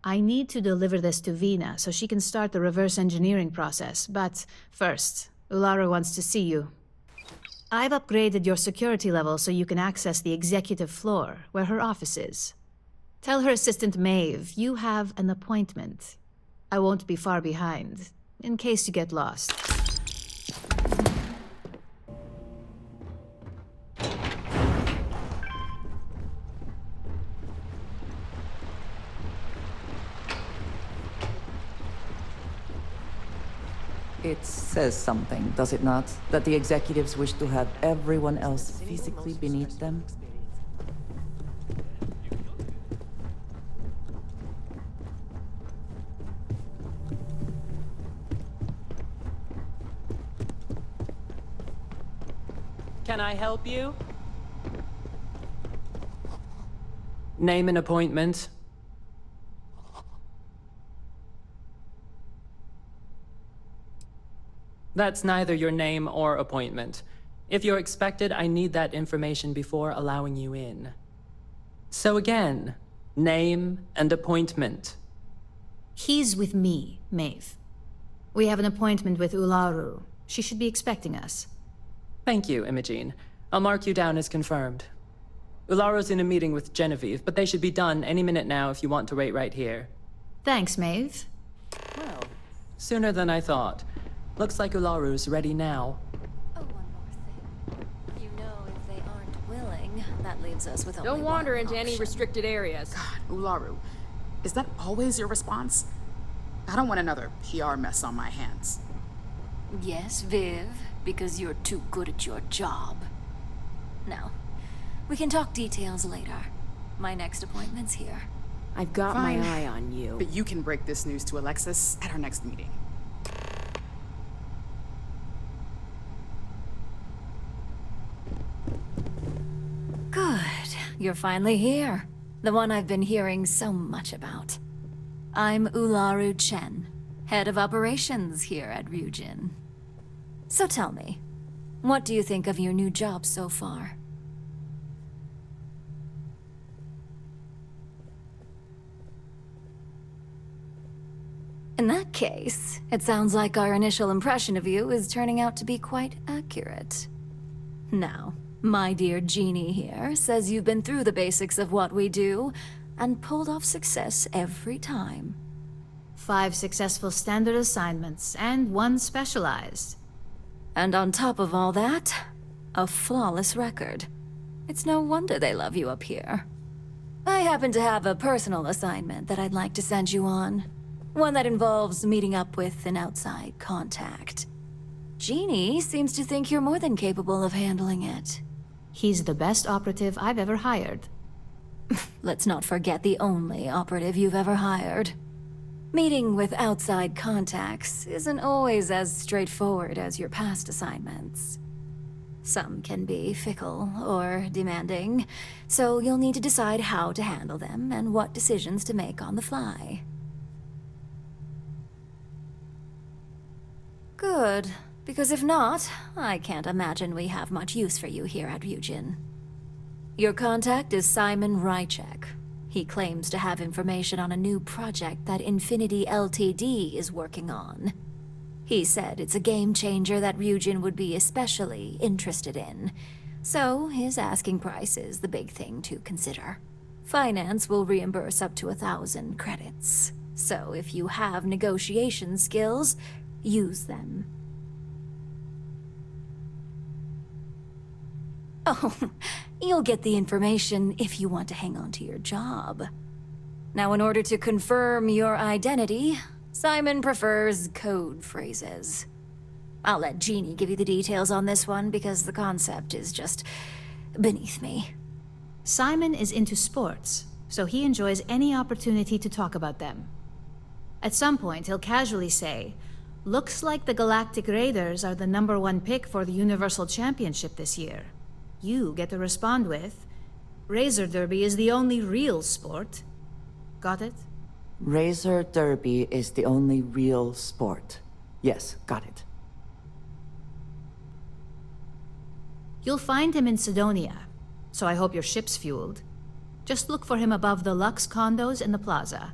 I need to deliver this to Vina so she can start the reverse engineering process, but first, Ularu wants to see you. I've upgraded your security level so you can access the executive floor, where her office is. Tell her assistant Maeve you have an appointment. I won't be far behind, in case you get lost. It says something, does it not? That the executives wish to have everyone else physically beneath them? Can I help you? Name an appointment. That's neither your name or appointment. If you're expected, I need that information before allowing you in. So again, name and appointment. He's with me, Maeve. We have an appointment with Ularu. She should be expecting us. Thank you, Imogene. I'll mark you down as confirmed. Ularu's in a meeting with Genevieve, but they should be done any minute now if you want to wait right here. Thanks, Maeve. Well, sooner than I thought. Looks like Ularu's ready now. Oh, one more thing. You know, if they aren't willing, that leaves us with only Don't wander one into any option. restricted areas. God, Ularu. Is that always your response? I don't want another PR mess on my hands. Yes, Viv, because you're too good at your job. Now, we can talk details later. My next appointment's here. I've got Fine. my eye on you. But you can break this news to Alexis at our next meeting. Good. You're finally here. The one I've been hearing so much about. I'm Ularu Chen, head of operations here at Ryujin. So tell me, what do you think of your new job so far? In that case, it sounds like our initial impression of you is turning out to be quite accurate. Now, my dear Jeannie here says you've been through the basics of what we do, and pulled off success every time. 5 successful standard assignments, and 1 specialized. And on top of all that, a flawless record. It's no wonder they love you up here. I happen to have a personal assignment that I'd like to send you on. One that involves meeting up with an outside contact. Jeannie seems to think you're more than capable of handling it. He's the best operative I've ever hired. Let's not forget the only operative you've ever hired. Meeting with outside contacts isn't always as straightforward as your past assignments. Some can be fickle or demanding, so you'll need to decide how to handle them and what decisions to make on the fly. Good, because if not, I can't imagine we have much use for you here at Ryujin. Your contact is Simon Ryczek. He claims to have information on a new project that Infinity Ltd is working on. He said it's a game changer that Ryujin would be especially interested in. So his asking price is the big thing to consider. Finance will reimburse up to 1,000 credits. So if you have negotiation skills, use them. Oh, you'll get the information if you want to hang on to your job. Now, in order to confirm your identity, Simon prefers code phrases. I'll let Jeannie give you the details on this one because the concept is just beneath me. Simon is into sports, so he enjoys any opportunity to talk about them. At some point, he'll casually say, "Looks like the Galactic Raiders are the #1 pick for the Universal Championship this year." You get to respond with, "Razor Derby is the only real sport." Got it? Razor Derby is the only real sport. Yes, got it. You'll find him in Sidonia, so I hope your ship's fueled. Just look for him above the Lux condos in the plaza.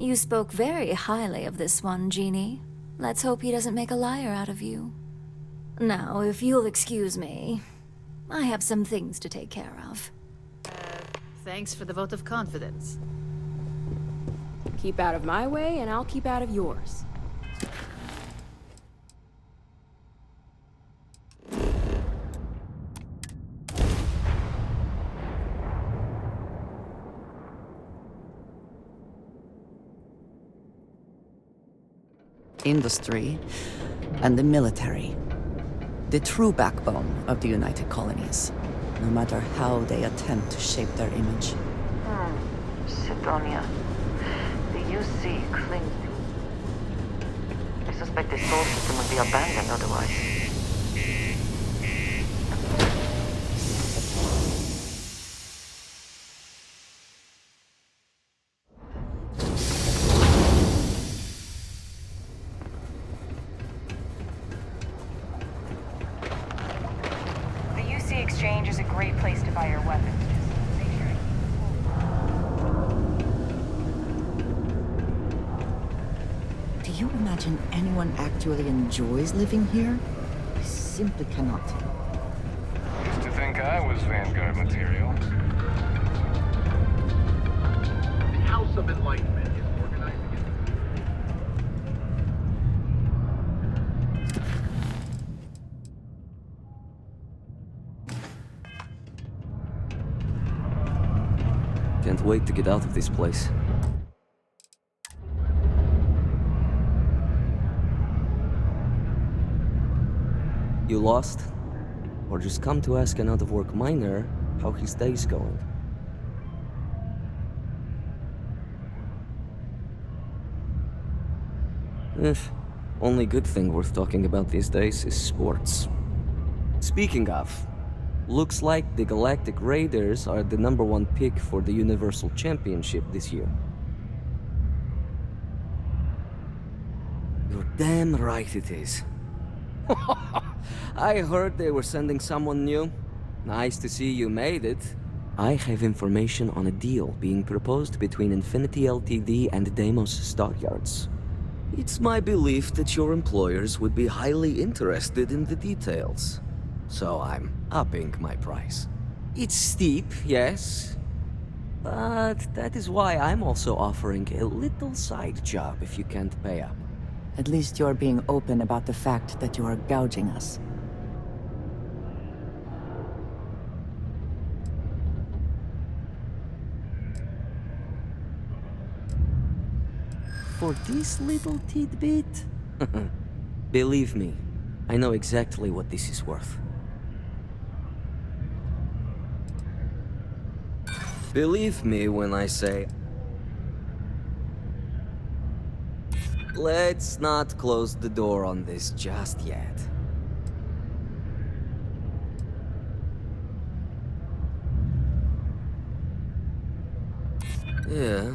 You spoke very highly of this one, Jeannie. Let's hope he doesn't make a liar out of you. Now, if you'll excuse me, I have some things to take care of. Thanks for the vote of confidence. Keep out of my way, and I'll keep out of yours. Industry and the military. The true backbone of the United Colonies, no matter how they attempt to shape their image. Sidonia. The UC clings to... I suspect the soul system would be abandoned otherwise. The UC Exchange is a great place to buy your weapons. Just make sure Do you imagine anyone actually enjoys living here? I simply cannot. Used to think I was Vanguard material. The House of Enlightenment is organizing it. Can't wait to get out of this place. You lost? Or just come to ask an out-of-work miner how his day's going? Only good thing worth talking about these days is sports. Speaking of, looks like the Galactic Raiders are the #1 pick for the Universal Championship this year. You're damn right it is. I heard they were sending someone new. Nice to see you made it. I have information on a deal being proposed between Infinity Ltd and Deimos Stockyards. It's my belief that your employers would be highly interested in the details. So I'm upping my price. It's steep, yes. But that is why I'm also offering a little side job if you can't pay up. At least you're being open about the fact that you are gouging us. For this little tidbit? Believe me, I know exactly what this is worth. Believe me when I say... Let's not close the door on this just yet. Yeah,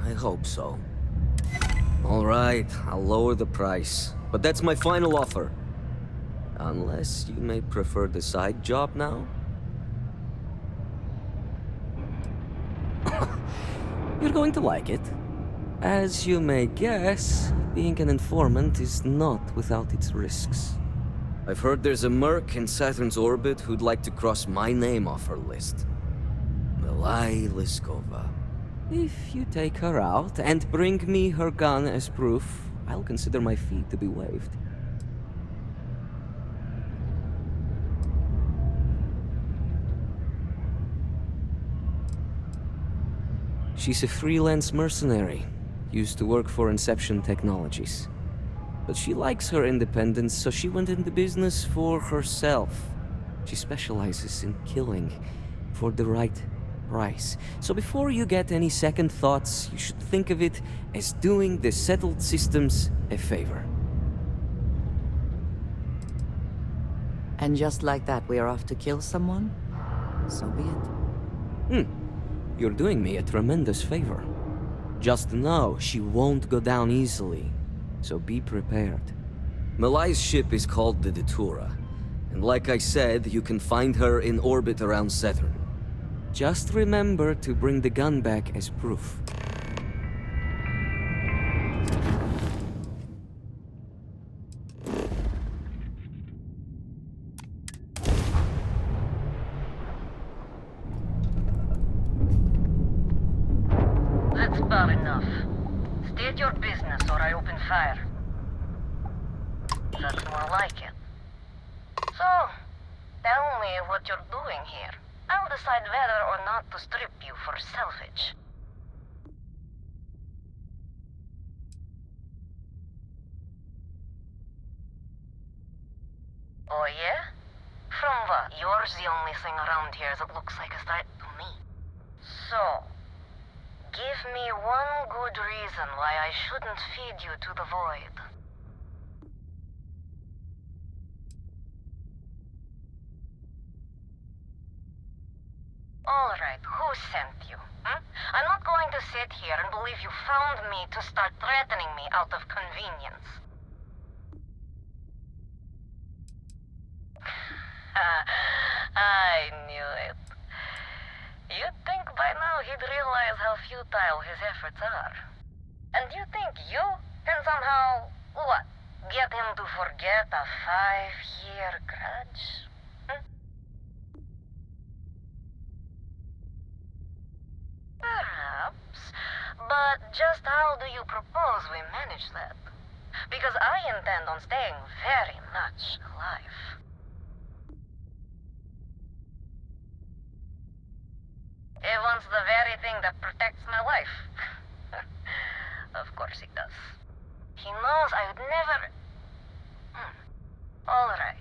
I hope so. All right, I'll lower the price. But that's my final offer. Unless you may prefer the side job now? You're going to like it. As you may guess, being an informant is not without its risks. I've heard there's a merc in Saturn's orbit who'd like to cross my name off her list. Malai Liskova. If you take her out and bring me her gun as proof, I'll consider my fee to be waived. She's a freelance mercenary, used to work for Inception Technologies. But she likes her independence, so she went into business for herself. She specializes in killing for the right price. So before you get any second thoughts, you should think of it as doing the settled systems a favor. And just like that, we are off to kill someone? So be it. You're doing me a tremendous favor. Just know she won't go down easily, so be prepared. Malai's ship is called the Datura, and like I said, you can find her in orbit around Saturn. Just remember to bring the gun back as proof. That's bad enough. State your business or I open fire. That's more like it. So, tell me what you're doing here. I'll decide whether or not to strip you for salvage. Oh yeah? From what? You're the only thing around here that looks like a threat to me. So, give me one good reason why I shouldn't feed you to the void. Alright, who sent you? I'm not going to sit here and believe you found me to start threatening me out of convenience. I knew it. You'd think by now he'd realize how futile his efforts are. And you think you can somehow, what, get him to forget a 5-year grudge? Perhaps, but just how do you propose we manage that? Because I intend on staying very much alive. He wants the very thing that protects my life. Of course he does. He knows I would never... All right.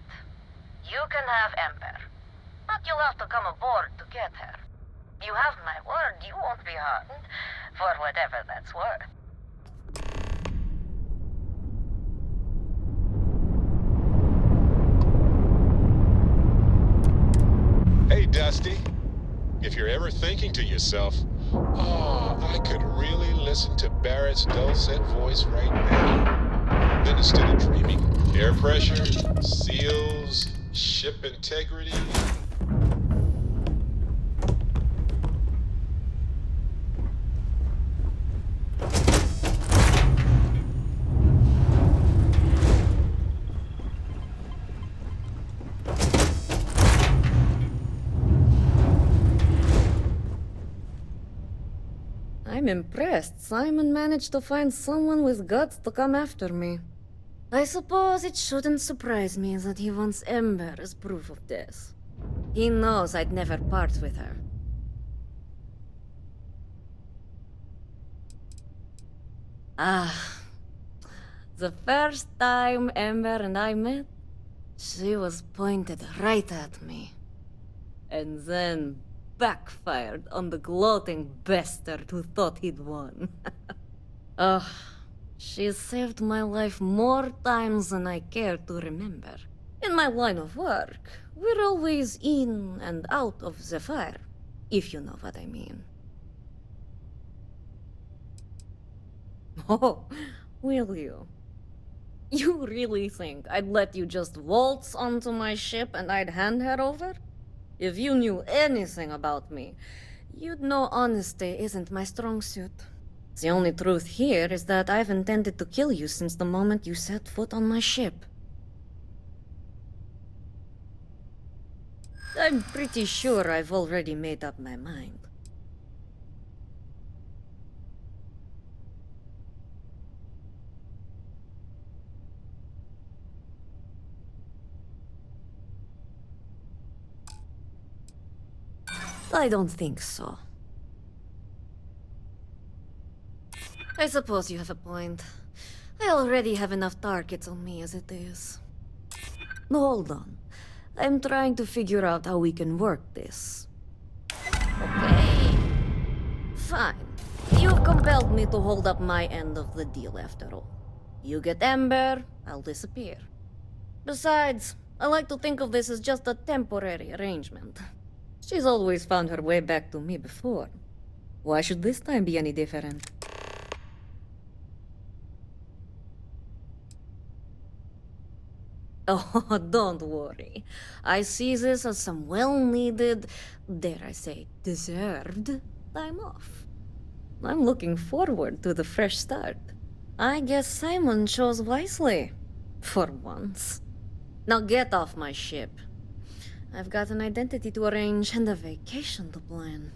You can have Ember. But you'll have to come aboard to get her. You have my word you won't be harmed, for whatever that's worth. Hey, Dusty. If you're ever thinking to yourself, oh, I could really listen to Barrett's dulcet voice right now. Then instead of dreaming, air pressure, seals, ship integrity... I'm impressed. Simon managed to find someone with guts to come after me. I suppose it shouldn't surprise me that he wants Ember as proof of this. He knows I'd never part with her. The first time Ember and I met, she was pointed right at me. And then backfired on the gloating bastard who thought he'd won. She saved my life more times than I care to remember. In my line of work, we're always in and out of the fire, if you know what I mean. Oh, will you? You really think I'd let you just waltz onto my ship and I'd hand her over? If you knew anything about me, you'd know honesty isn't my strong suit. The only truth here is that I've intended to kill you since the moment you set foot on my ship. I'm pretty sure I've already made up my mind. I don't think so. I suppose you have a point. I already have enough targets on me as it is. No, hold on. I'm trying to figure out how we can work this. Okay. Fine. You've compelled me to hold up my end of the deal after all. You get Ember, I'll disappear. Besides, I like to think of this as just a temporary arrangement. She's always found her way back to me before. Why should this time be any different? Oh, don't worry. I see this as some well-needed, dare I say, deserved time off. I'm looking forward to the fresh start. I guess Simon chose wisely. For once. Now get off my ship. I've got an identity to arrange and a vacation to plan.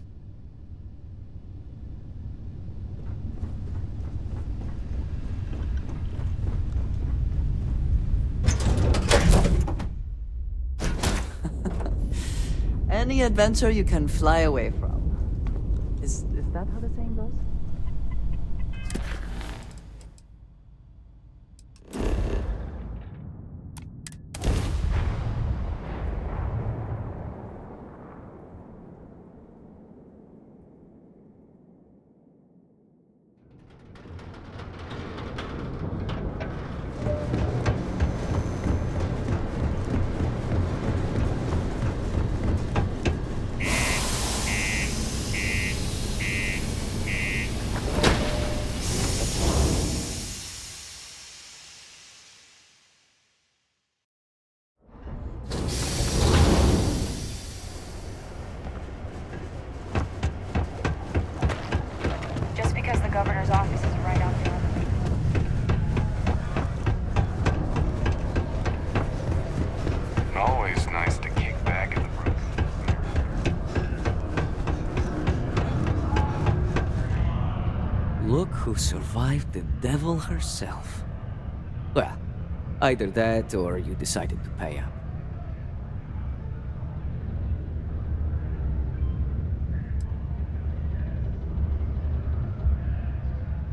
any adventure you can fly away from. Is that how the saying goes? Just because the governor's office is right out there. Always nice to kick back at the roof. Look who survived the devil herself. Well, either that or you decided to pay up.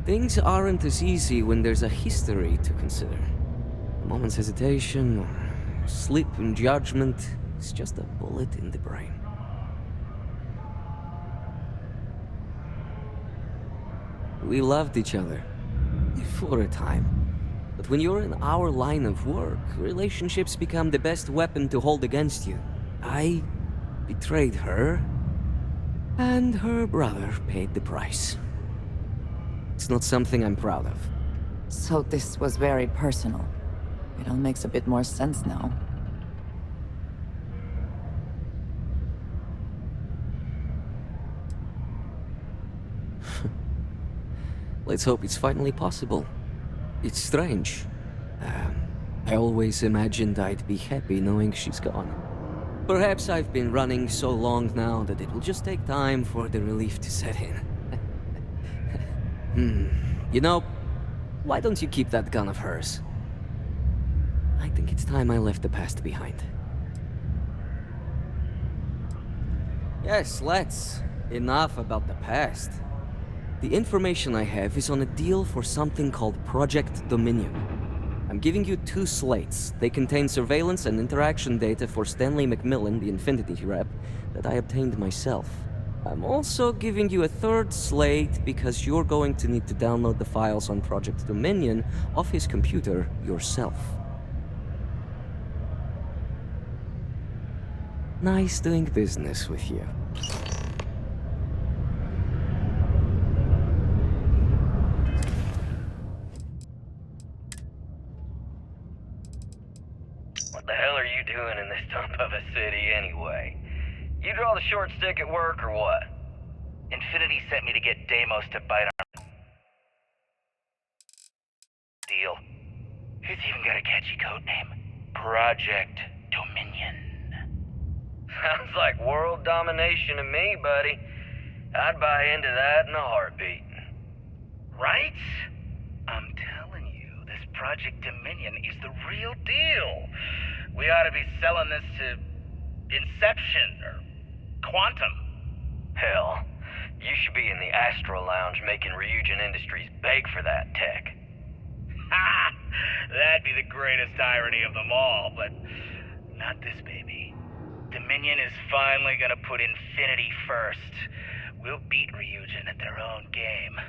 Things aren't as easy when there's a history to consider. A moment's hesitation or slip in judgment is just a bullet in the brain. We loved each other. For a time. But when you're in our line of work, relationships become the best weapon to hold against you. I betrayed her, and her brother paid the price. It's not something I'm proud of. So this was very personal. It all makes a bit more sense now. Let's hope it's finally possible. It's strange. I always imagined I'd be happy knowing she's gone. Perhaps I've been running so long now that it will just take time for the relief to set in. You know, why don't you keep that gun of hers? I think it's time I left the past behind. Yes, let's. Enough about the past. The information I have is on a deal for something called Project Dominion. I'm giving you 2 slates. They contain surveillance and interaction data for Stanley McMillan, the Infinity rep, that I obtained myself. I'm also giving you a 3rd slate because you're going to need to download the files on Project Dominion off his computer yourself. Nice doing business with you. What the hell are you doing in this dump of a city anyway? You draw the short stick at work or what? Infinity sent me to get Deimos to bite our deal. He's even got a catchy code name. Project Dominion. Sounds like world domination to me, buddy. I'd buy into that in a heartbeat. Right? I'm telling you, this Project Dominion is the real deal. We ought to be selling this to Inception or Quantum. Hell, you should be in the Astro Lounge making Ryujin Industries beg for that tech. Ha! That'd be the greatest irony of them all, but not this baby. Dominion is finally gonna put Infinity first. We'll beat Ryujin at their own game.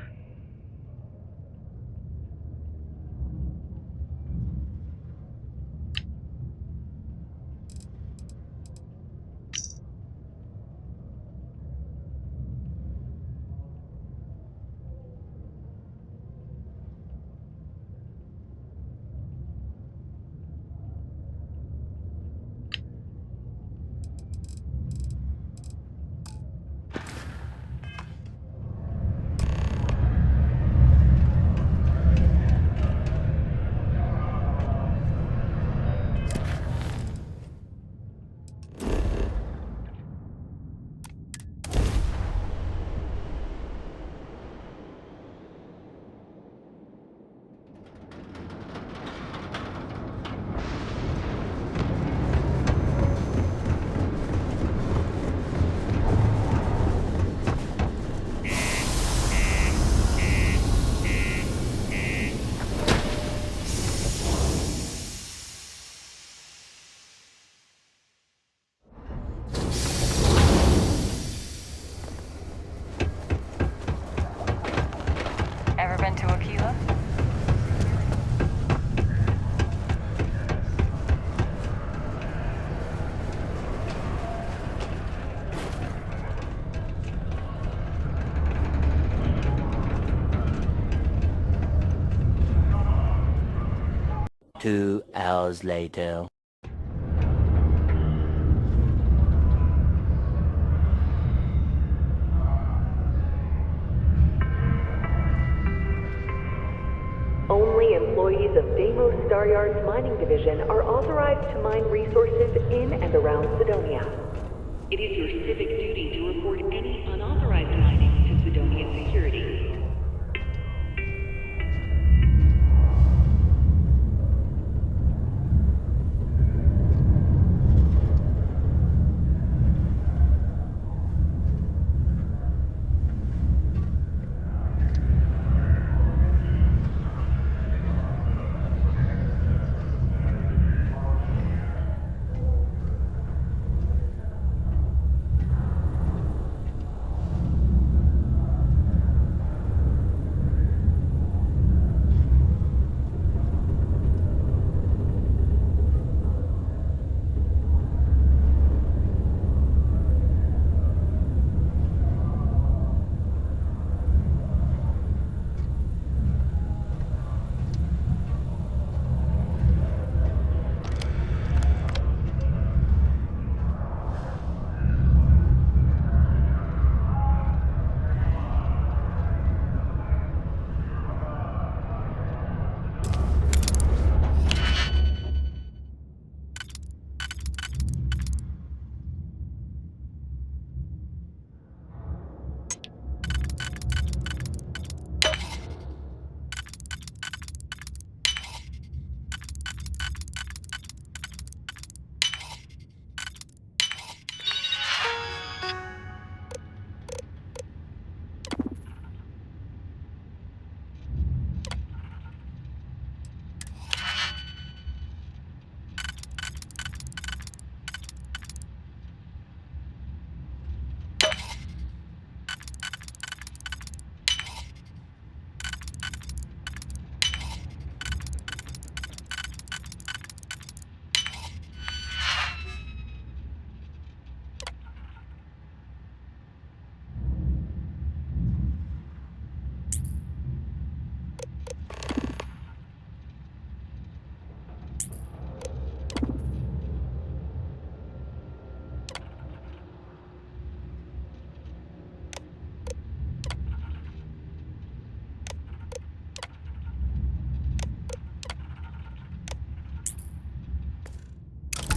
2 hours later. Only employees of Deimos Staryard's mining division are authorized to mine resources in and around Sidonia. It is your civic duty to report any unauthorized mining to Sidonia security.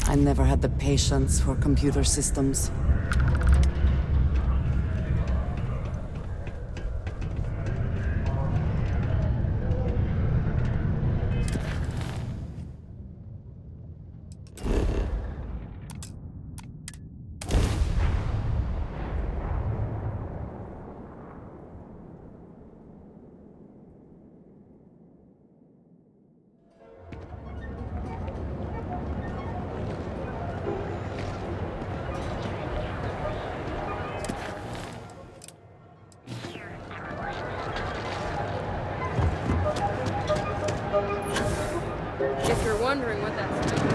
I never had the patience for computer systems. If you're wondering what that's doing.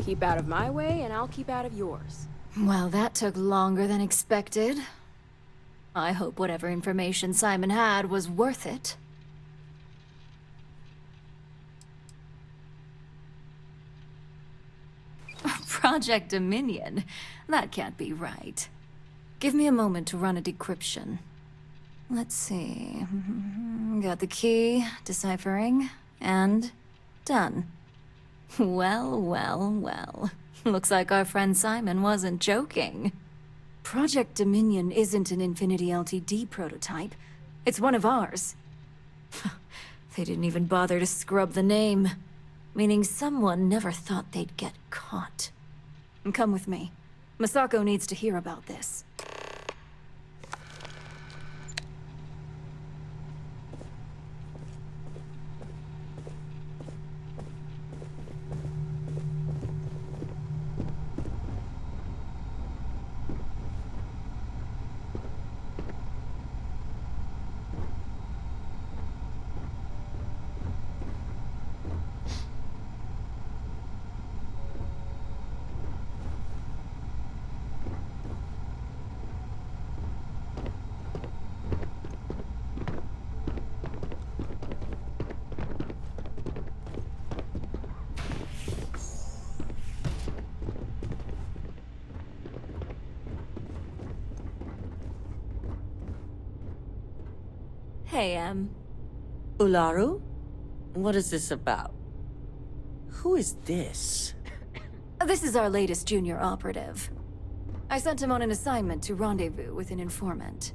Keep out of my way, and I'll keep out of yours. Well, that took longer than expected. I hope whatever information Simon had was worth it. Project Dominion? That can't be right. Give me a moment to run a decryption. Let's see. Got the key, deciphering, and done. Well, well, well. Looks like our friend Simon wasn't joking. Project Dominion isn't an Infinity LTD prototype. It's one of ours. They didn't even bother to scrub the name. Meaning someone never thought they'd get caught. Come with me. Masako needs to hear about this. Hey, Ularu? What is this about? Who is this? This is our latest junior operative. I sent him on an assignment to rendezvous with an informant.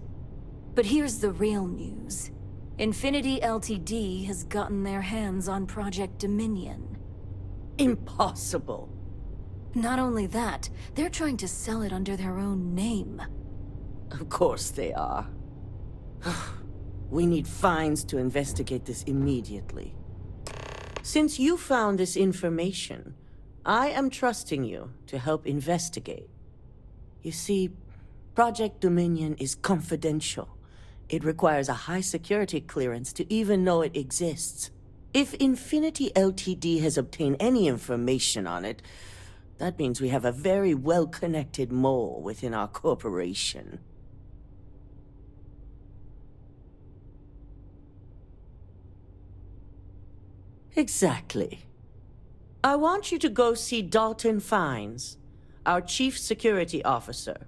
But here's the real news. Infinity Ltd. has gotten their hands on Project Dominion. Impossible. Not only that, they're trying to sell it under their own name. Of course they are. We need Fiennes to investigate this immediately. Since you found this information, I am trusting you to help investigate. You see, Project Dominion is confidential. It requires a high security clearance to even know it exists. If Infinity Ltd. has obtained any information on it, that means we have a very well-connected mole within our corporation. Exactly. I want you to go see Dalton Fiennes, our chief security officer.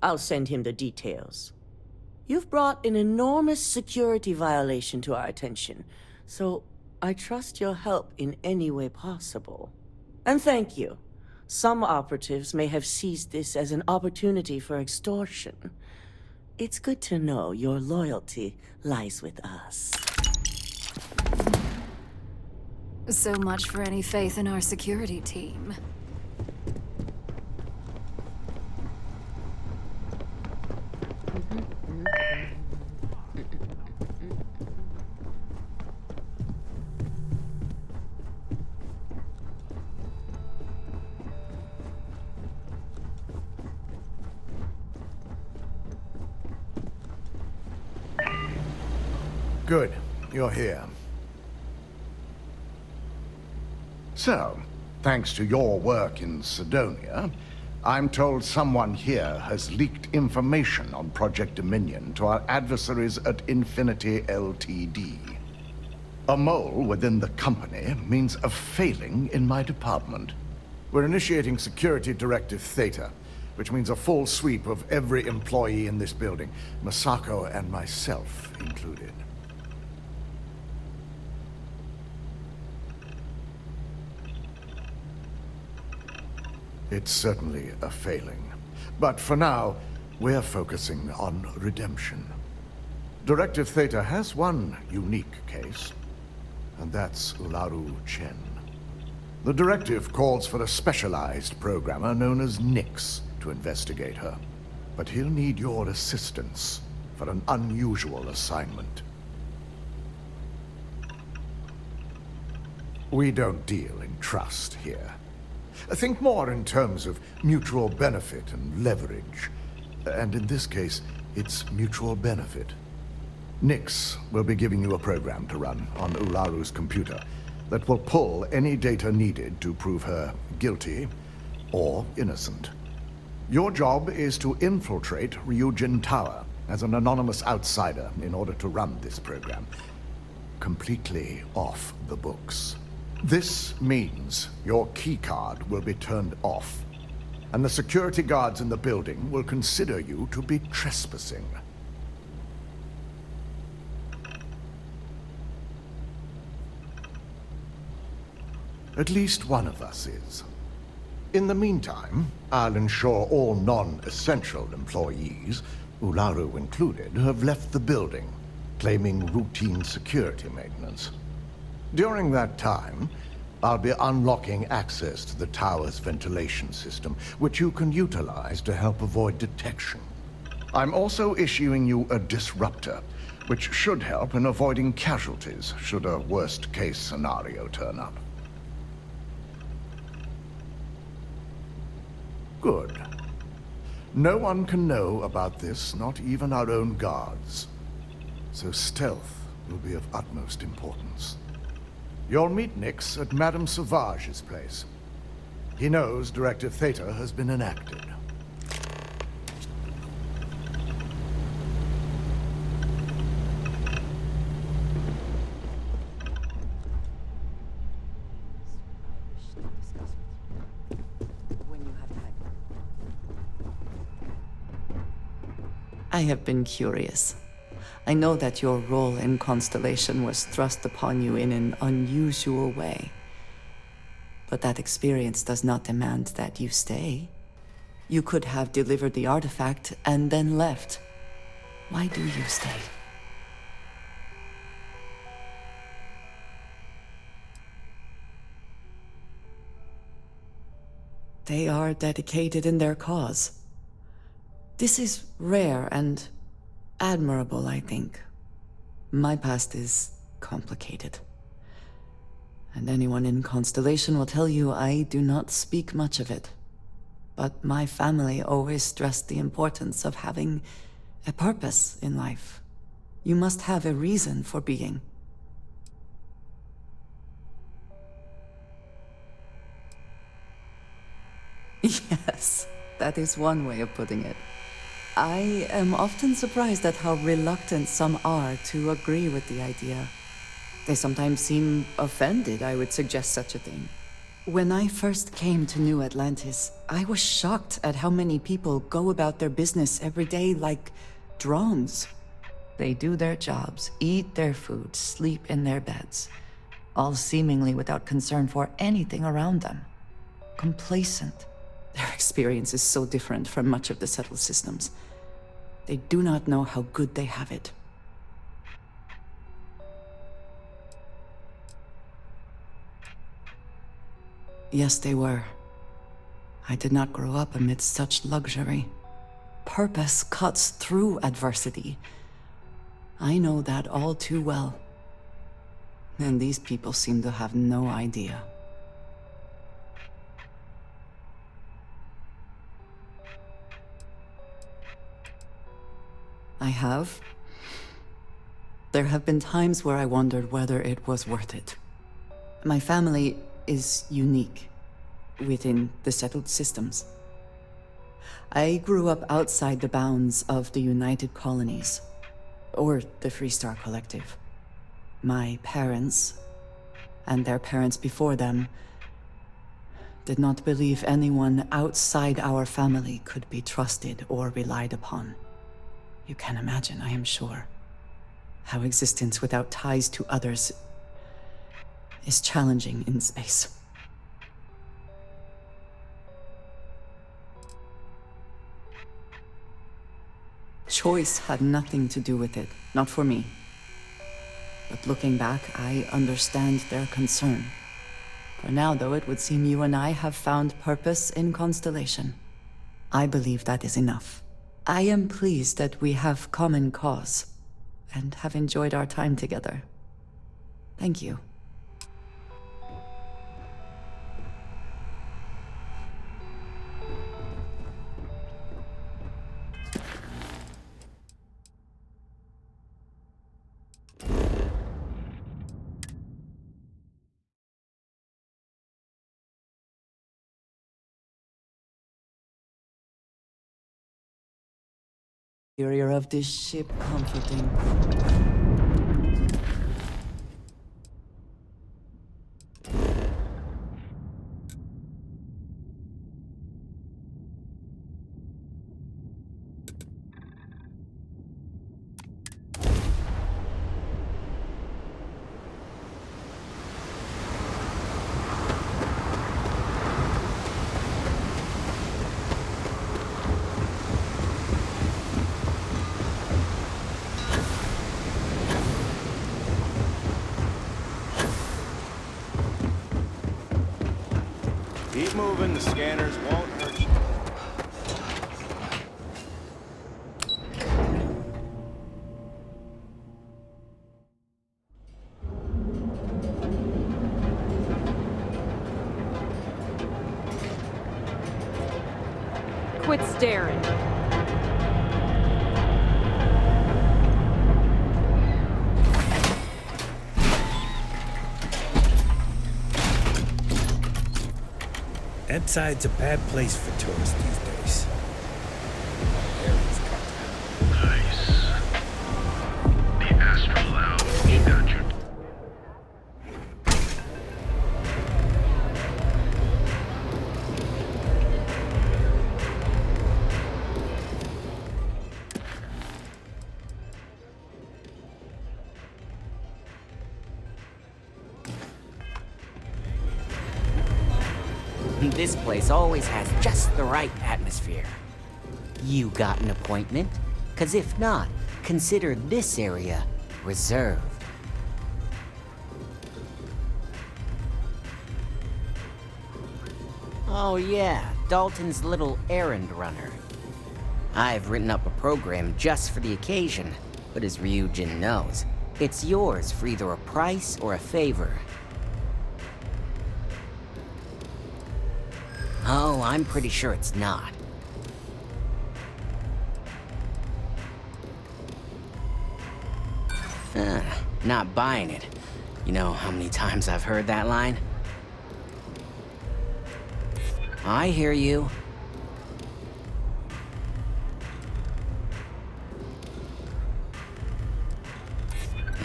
I'll send him the details. You've brought an enormous security violation to our attention, so I trust your help in any way possible. And thank you. Some operatives may have seized this as an opportunity for extortion. It's good to know your loyalty lies with us. So much for any faith in our security team. Good. You're here. So, thanks to your work in Cydonia, I'm told someone here has leaked information on Project Dominion to our adversaries at Infinity Ltd. A mole within the company means a failing in my department. We're initiating Security Directive Theta, which means a full sweep of every employee in this building, Masako and myself included. It's certainly a failing. But for now, we're focusing on redemption. Directive Theta has one unique case, and that's Ularu Chen. The directive calls for a specialized programmer known as Nix to investigate her. But he'll need your assistance for an unusual assignment. We don't deal in trust here. Think more in terms of mutual benefit and leverage. And in this case, it's mutual benefit. Nix will be giving you a program to run on Ularu's computer that will pull any data needed to prove her guilty or innocent. Your job is to infiltrate Ryujin Tower as an anonymous outsider in order to run this program. Completely off the books. This means your keycard will be turned off, and the security guards in the building will consider you to be trespassing. At least one of us is. In the meantime, I'll ensure all non-essential employees, Ularu included, have left the building. claiming routine security maintenance. During that time, I'll be unlocking access to the tower's ventilation system, which you can utilize to help avoid detection. I'm also issuing you a disruptor, which should help in avoiding casualties should a worst-case scenario turn up. Good. No one can know about this, not even our own guards. So stealth will be of utmost importance. You'll meet Nix at Madame Sauvage's place. He knows Directive Theta has been enacted. I have been curious. I know that your role in Constellation was thrust upon you in an unusual way. But that experience does not demand that you stay. You could have delivered the artifact and then left. Why do you stay? They are dedicated in their cause. This is rare and admirable, I think. My past is complicated. And anyone in Constellation will tell you I do not speak much of it. But my family always stressed the importance of having a purpose in life. You must have a reason for being. Yes, that is one way of putting it. I am often surprised at how reluctant some are to agree with the idea. They sometimes seem offended I would suggest such a thing. When I first came to New Atlantis, I was shocked at how many people go about their business every day like drones. They do their jobs, eat their food, sleep in their beds, all seemingly without concern for anything around them. Complacent. Their experience is so different from much of the settled systems. They do not know how good they have it. Yes, they were. I did not grow up amidst such luxury. Purpose cuts through adversity. I know that all too well. And these people seem to have no idea. I have. There have been times where I wondered whether it was worth it. My family is unique within the settled systems. I grew up outside the bounds of the United Colonies, or the Freestar Collective. My parents, and their parents before them, did not believe anyone outside our family could be trusted or relied upon. You can imagine, I am sure, how existence without ties to others is challenging in space. Choice had nothing to do with it, not for me. But looking back, I understand their concern. For now, though, it would seem you and I have found purpose in Constellation. I believe that is enough. I am pleased that we have common cause, and have enjoyed our time together. Thank you. Interior of this ship comforting. moving, the scanners won't hurt you. Quit staring. Epside's a bad place for tourists these days. Nice. The astral owl, we got you. This place always has just the right atmosphere. You got an appointment? 'Cause if not, consider this area reserved. Oh yeah, Dalton's little errand runner. I've written up a program just for the occasion, but as Ryujin knows, it's yours for either a price or a favor. Oh, I'm pretty sure it's not. Not buying it. You know how many times I've heard that line? I hear you.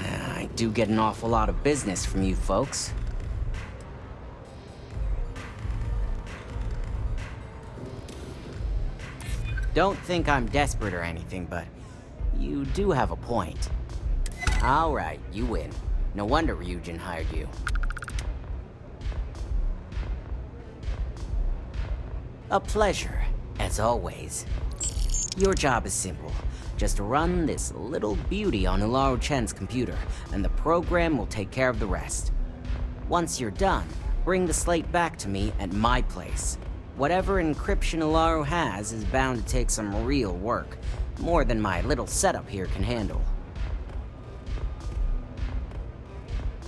I do get an awful lot of business from you folks. Don't think I'm desperate or anything, but you do have a point. All right, you win. No wonder Ryujin hired you. A pleasure, as always. Your job is simple. Just run this little beauty on Ularu Chen's computer, and the program will take care of the rest. Once you're done, bring the slate back to me at my place. Whatever encryption Ularu has is bound to take some real work. More than my little setup here can handle.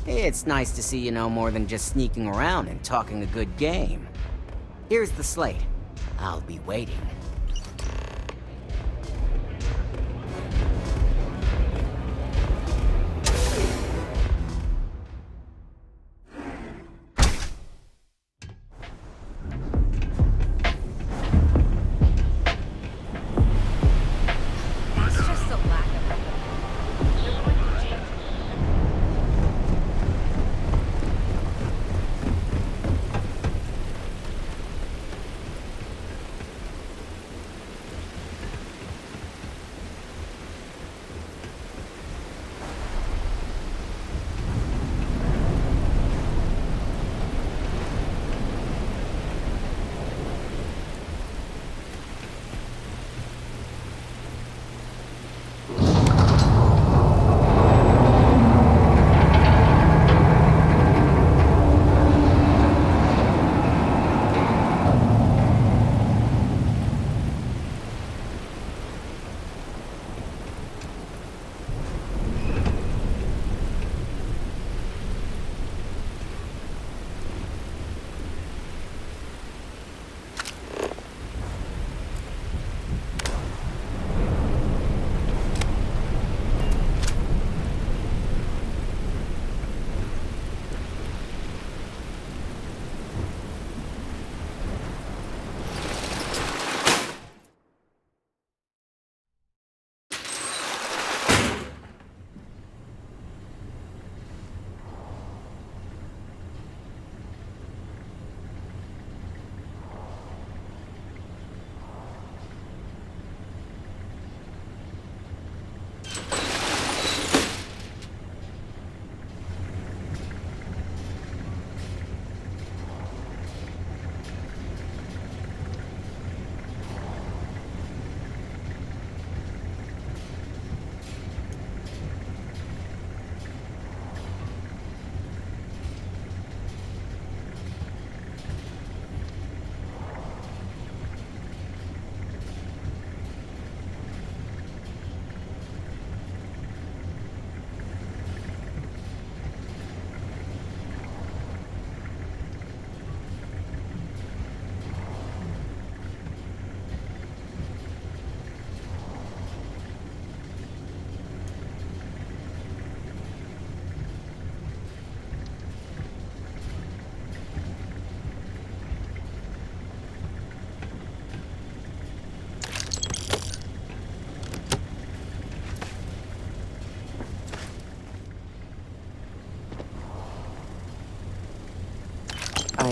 It's nice to see you know more than just sneaking around and talking a good game. Here's the slate. I'll be waiting.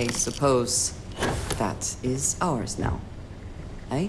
I suppose that is ours now, eh?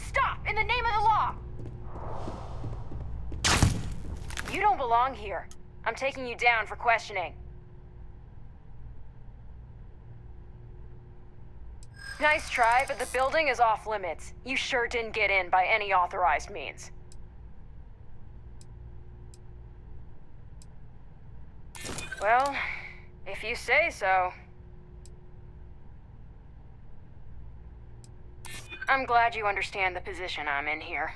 Stop! In the name of the law! You don't belong here. I'm taking you down for questioning. Nice try, but the building is off limits. You sure didn't get in by any authorized means. Well, if you say so. I'm glad you understand the position I'm in here.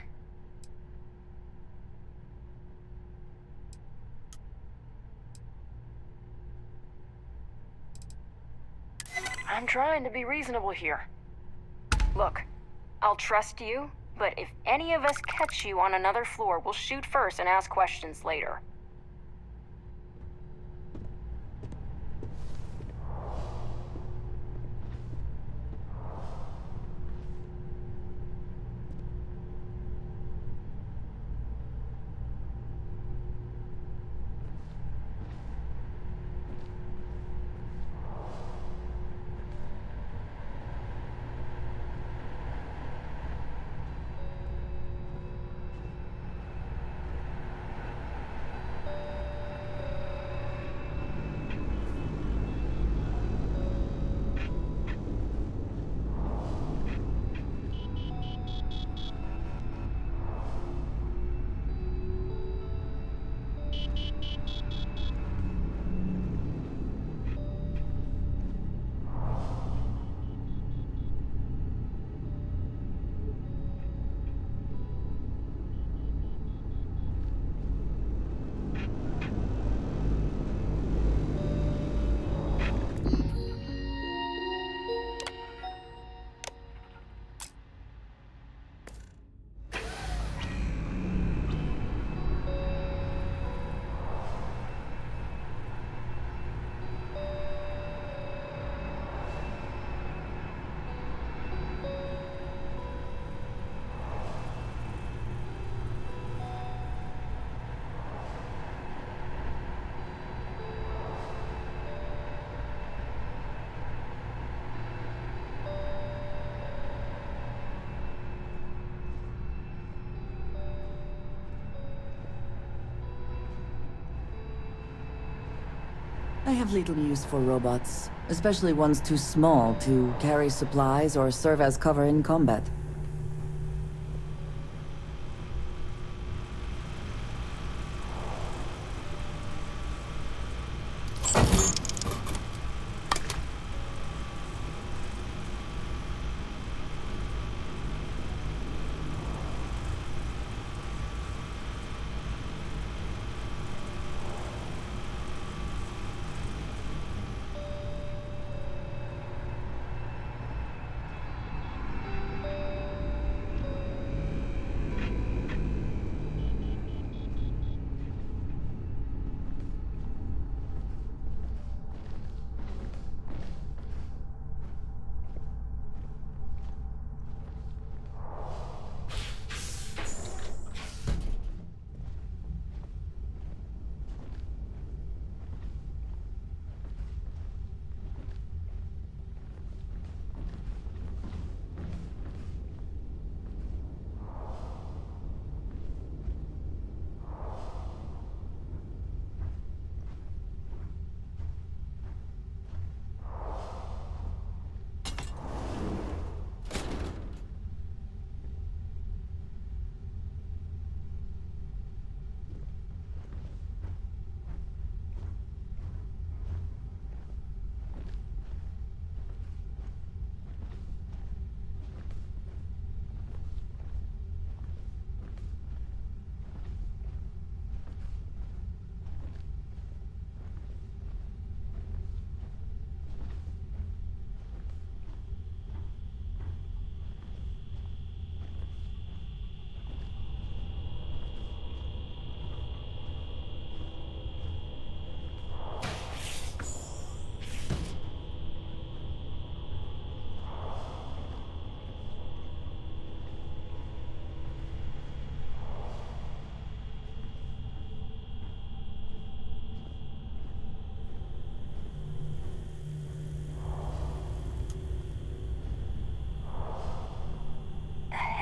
I'm trying to be reasonable here. Look, I'll trust you, but if any of us catch you on another floor, we'll shoot first and ask questions later. I have little use for robots, especially ones too small to carry supplies or serve as cover in combat.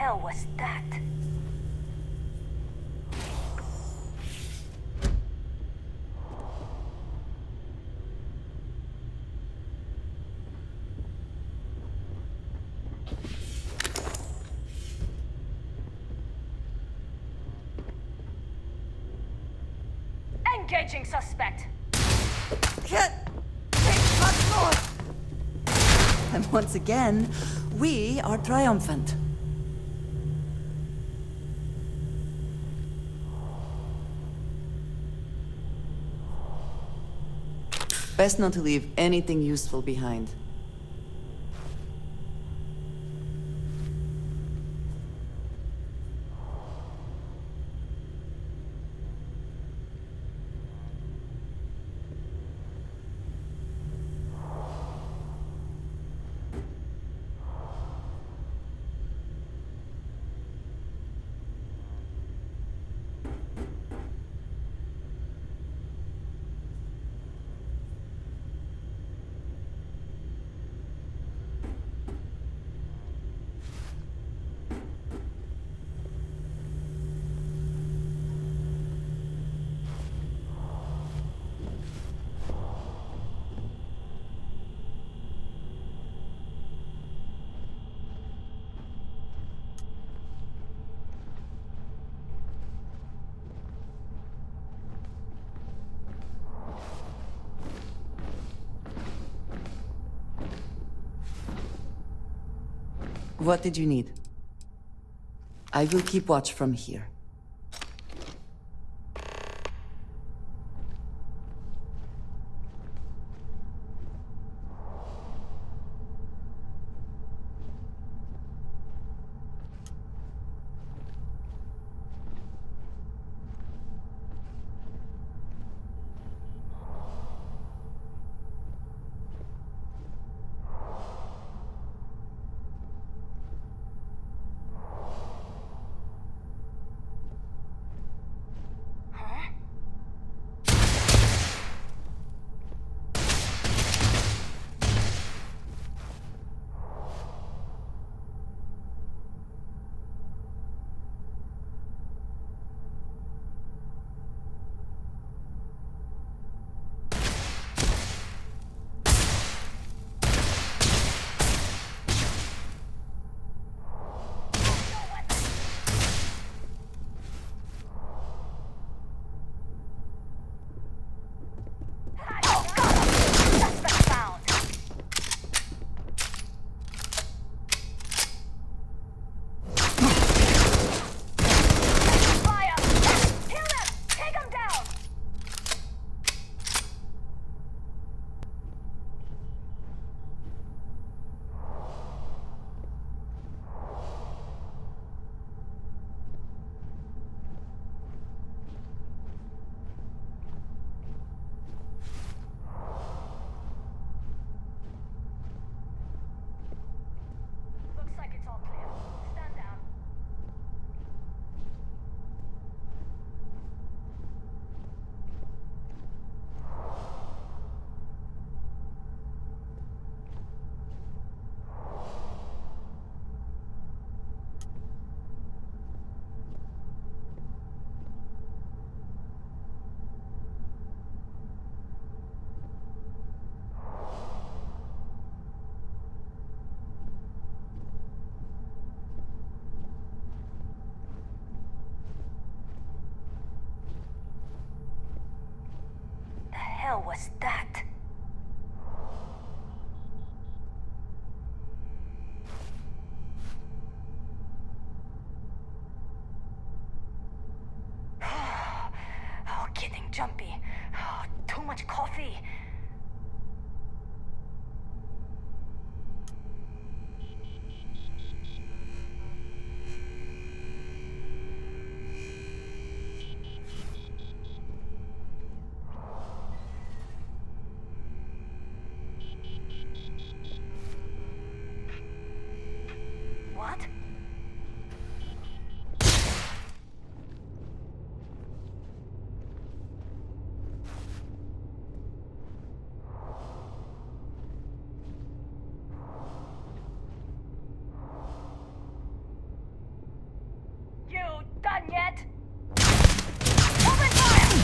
hell was that? Engaging suspect. And once again, we are triumphant. Best not to leave anything useful behind. What did you need? I will keep watch from here. was that? Oh, getting jumpy. Oh, too much coffee. What? You done yet? Open fire!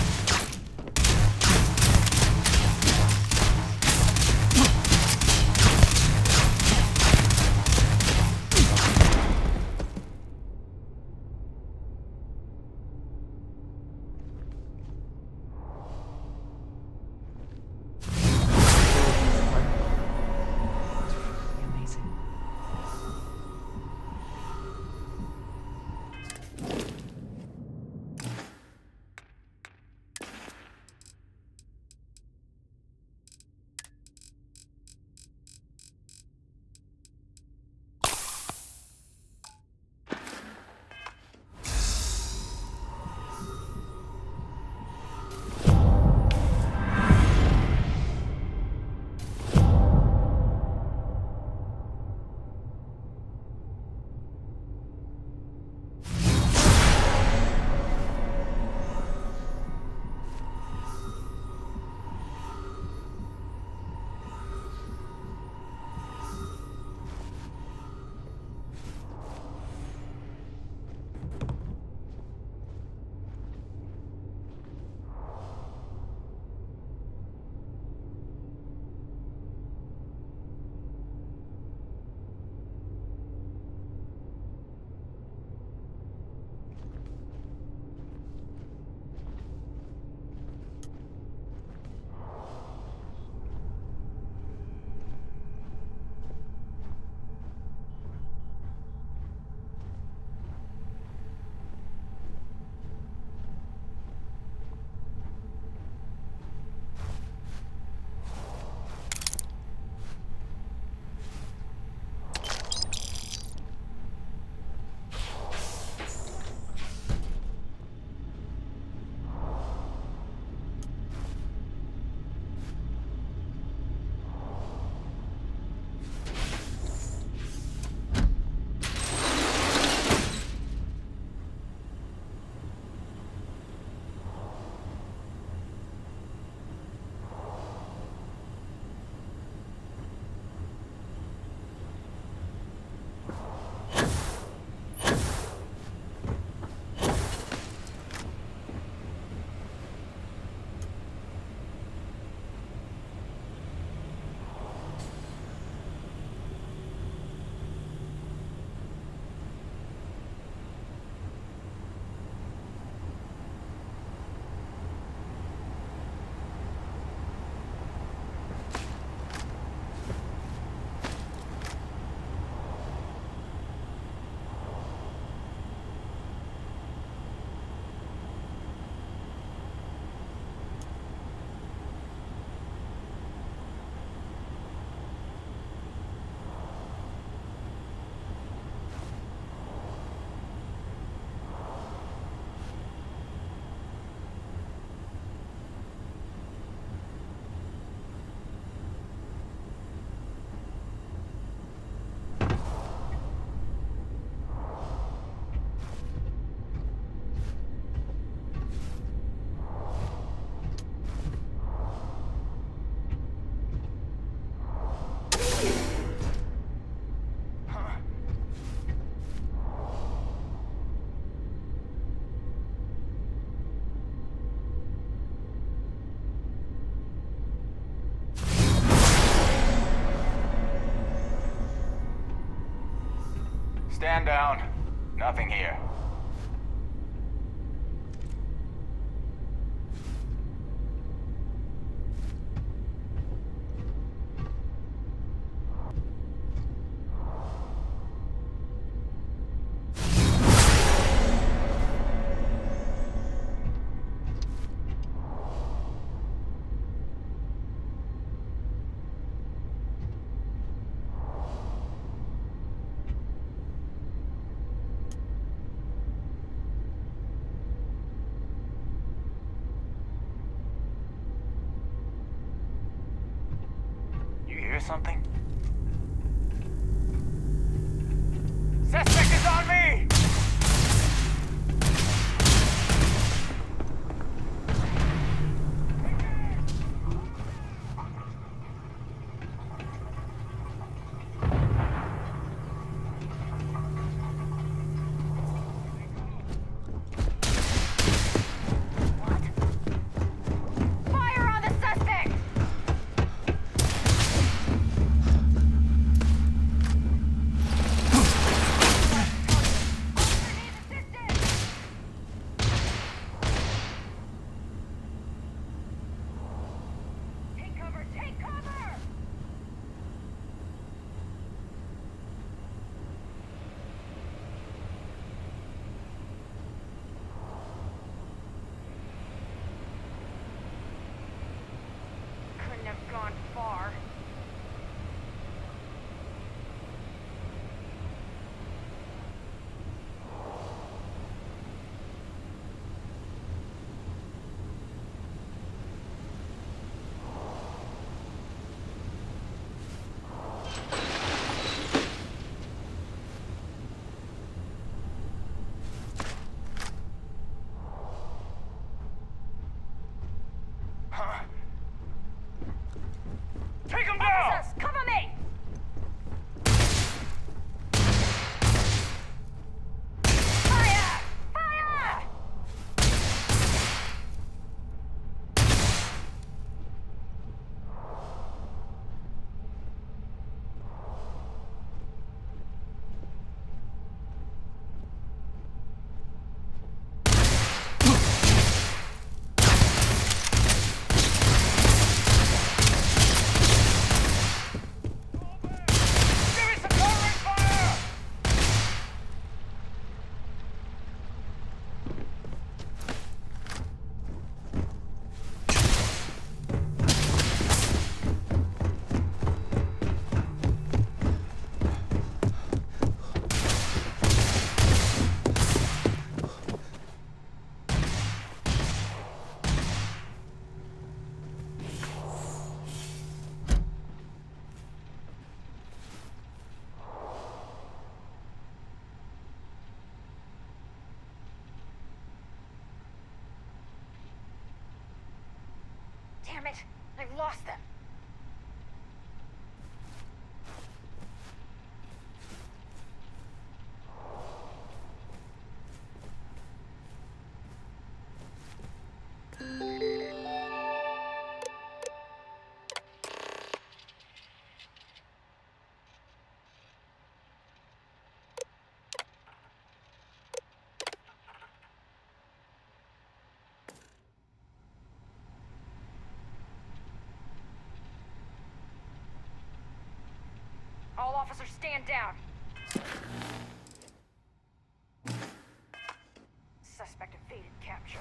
Stand down. Nothing here. something? Suspect is on me! Damn it! I've lost them! All officers stand down. Suspect evaded capture.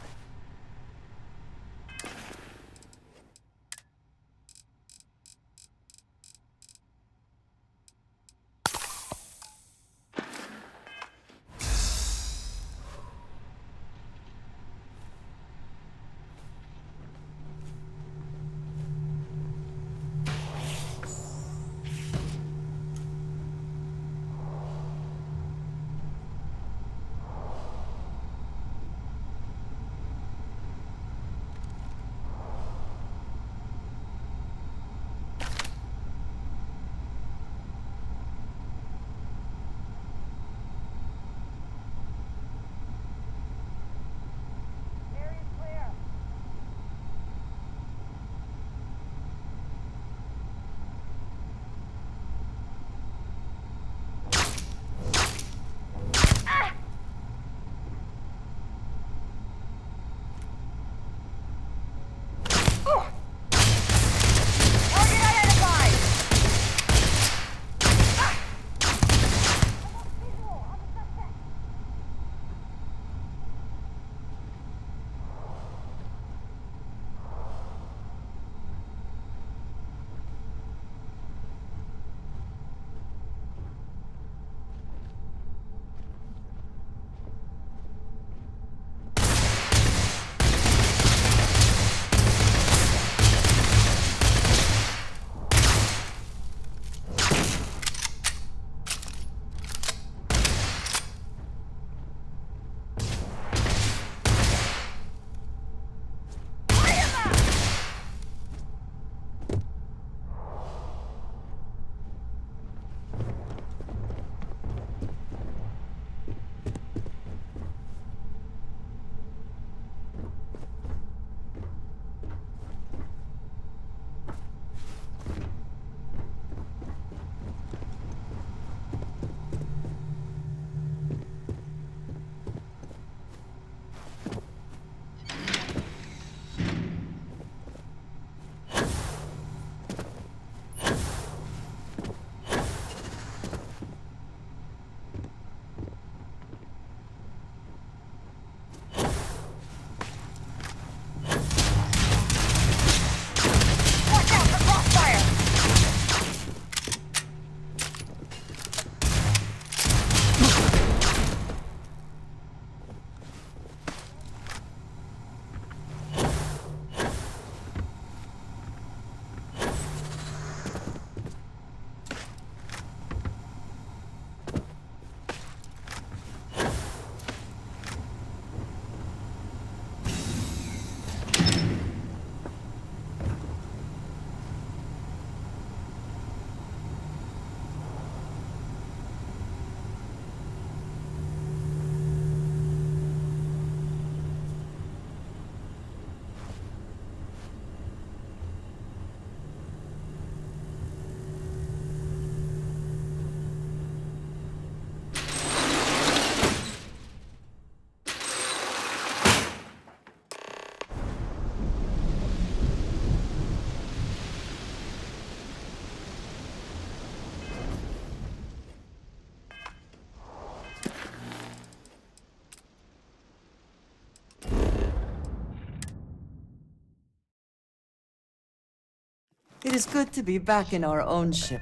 It is good to be back in our own ship.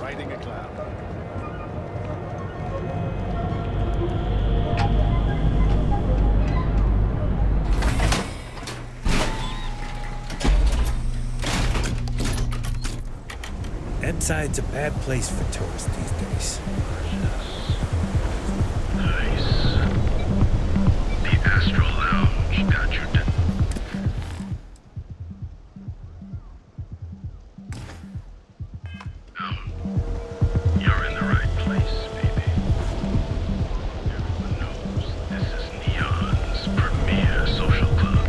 Riding a cloud. Edside's a bad place for tourists these days. Nice. The Astral Lounge got you. You're in the right place, baby. Everyone knows this is Neon's premier social club.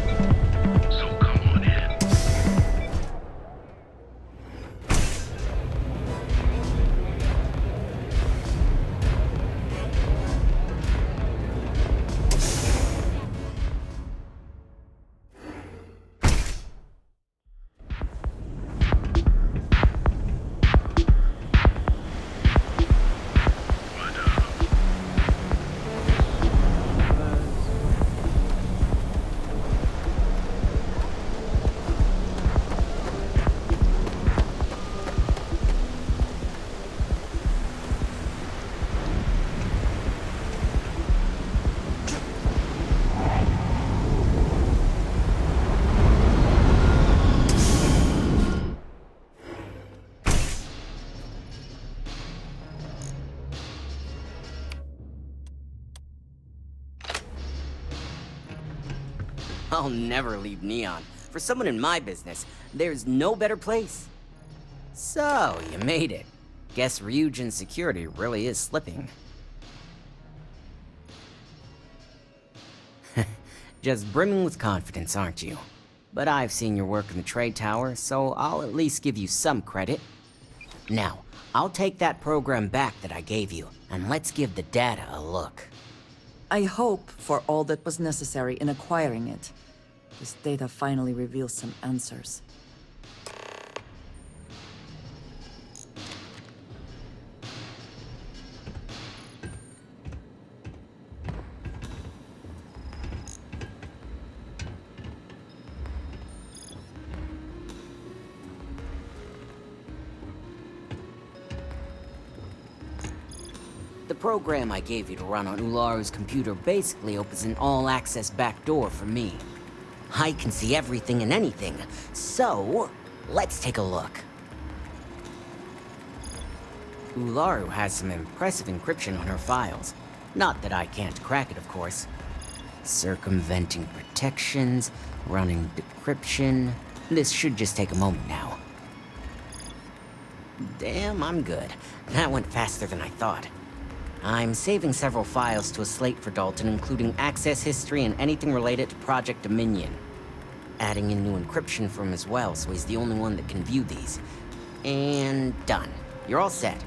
So come on in. I'll never leave Neon. For someone in my business, there's no better place. So, you made it. Guess Ryujin security really is slipping. Just brimming with confidence, aren't you? But I've seen your work in the trade tower, so I'll at least give you some credit. Now, I'll take that program back that I gave you, and let's give the data a look. I hope for all that was necessary in acquiring it. This data finally reveals some answers. The program I gave you to run on Ularu's computer basically opens an all-access backdoor for me. I can see everything and anything, so let's take a look. Ularu has some impressive encryption on her files. Not that I can't crack it, of course. Circumventing protections, running decryption. This should just take a moment now. Damn, I'm good. That went faster than I thought. I'm saving several files to a slate for Dalton, including access history and anything related to Project Dominion. Adding in new encryption for him as well, so he's the only one that can view these. And done. You're all set.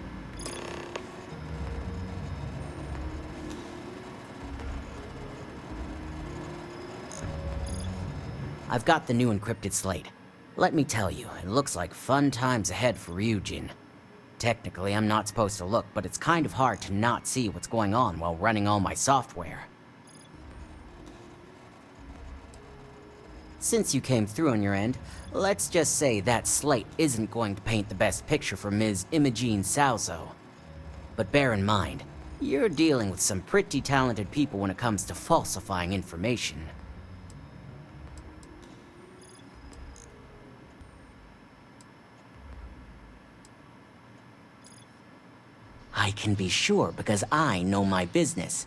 I've got the new encrypted slate. Let me tell you, it looks like fun times ahead for Ryujin. Technically, I'm not supposed to look, but it's kind of hard to not see what's going on while running all my software. Since you came through on your end, let's just say that slate isn't going to paint the best picture for Ms. Imogene Salzo. But bear in mind, you're dealing with some pretty talented people when it comes to falsifying information. can be sure because I know my business.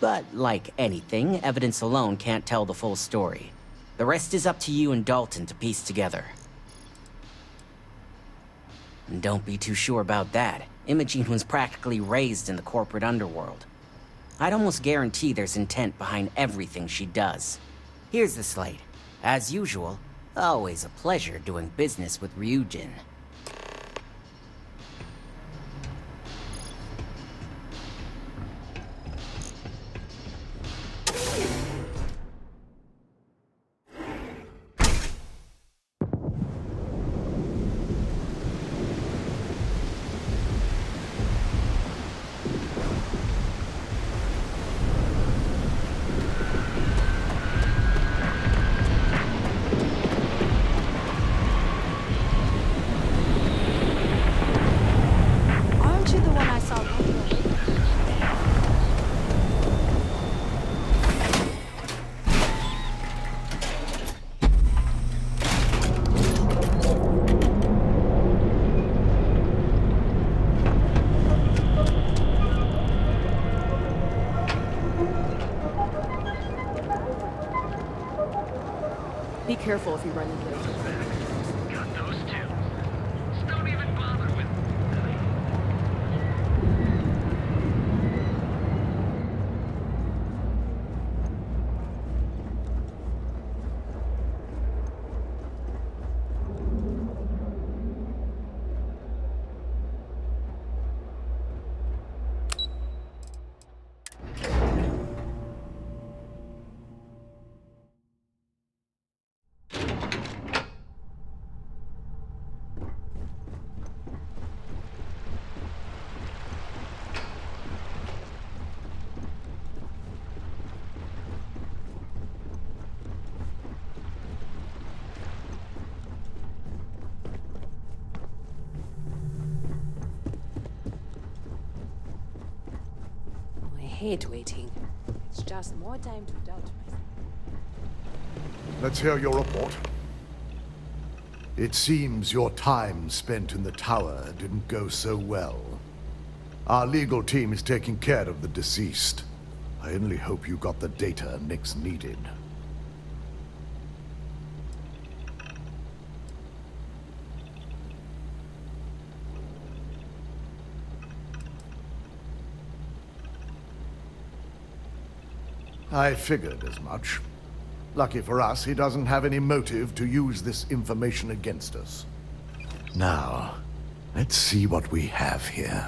But like anything, evidence alone can't tell the full story. The rest is up to you and Dalton to piece together. And don't be too sure about that. Imogene was practically raised in the corporate underworld. I'd almost guarantee there's intent behind everything she does. Here's the slate. As usual, always a pleasure doing business with Ryujin. Be careful if you run into those. Got those two. Just don't even bother with I hate waiting. It's just more time to doubt myself. Let's hear your report. It seems your time spent in the tower didn't go so well. Our legal team is taking care of the deceased. I only hope you got the data Nix needed. I figured as much. Lucky for us, he doesn't have any motive to use this information against us. Now, let's see what we have here.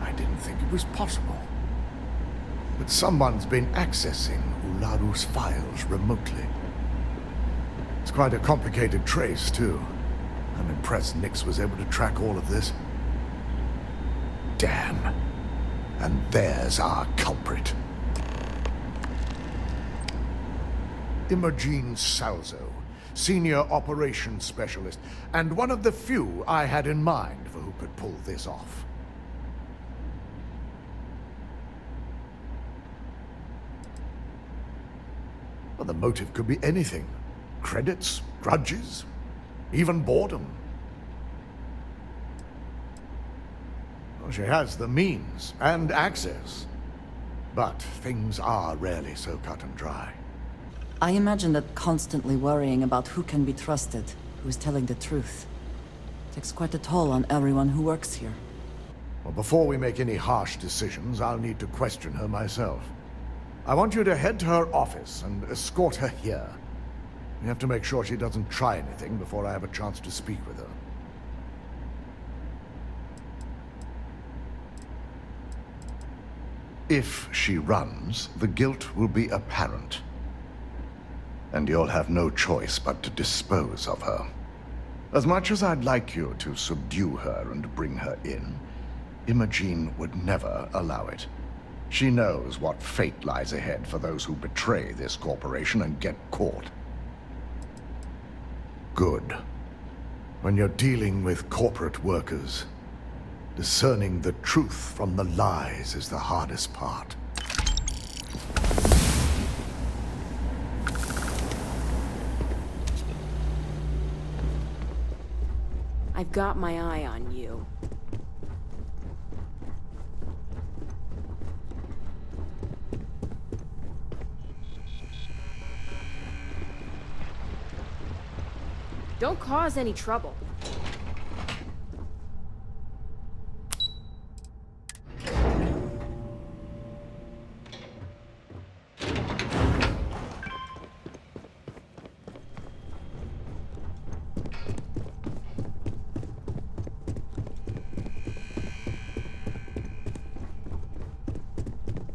I didn't think it was possible. But someone's been accessing Ularu's files remotely. It's quite a complicated trace, too. I'm impressed Nix was able to track all of this. Damn. And there's our culprit. Imogene Salzo, Senior Operations Specialist, and one of the few I had in mind for who could pull this off. Well, the motive could be anything. Credits, grudges, even boredom. Well, she has the means and access. But things are rarely so cut and dry. I imagine that constantly worrying about who can be trusted, who is telling the truth, takes quite a toll on everyone who works here. Well, before we make any harsh decisions, I'll need to question her myself. I want you to head to her office and escort her here. We have to make sure she doesn't try anything before I have a chance to speak with her. If she runs, the guilt will be apparent. And you'll have no choice but to dispose of her. As much as I'd like you to subdue her and bring her in, Imogene would never allow it. She knows what fate lies ahead for those who betray this corporation and get caught. Good. When you're dealing with corporate workers, discerning the truth from the lies is the hardest part. I've got my eye on you. Don't cause any trouble.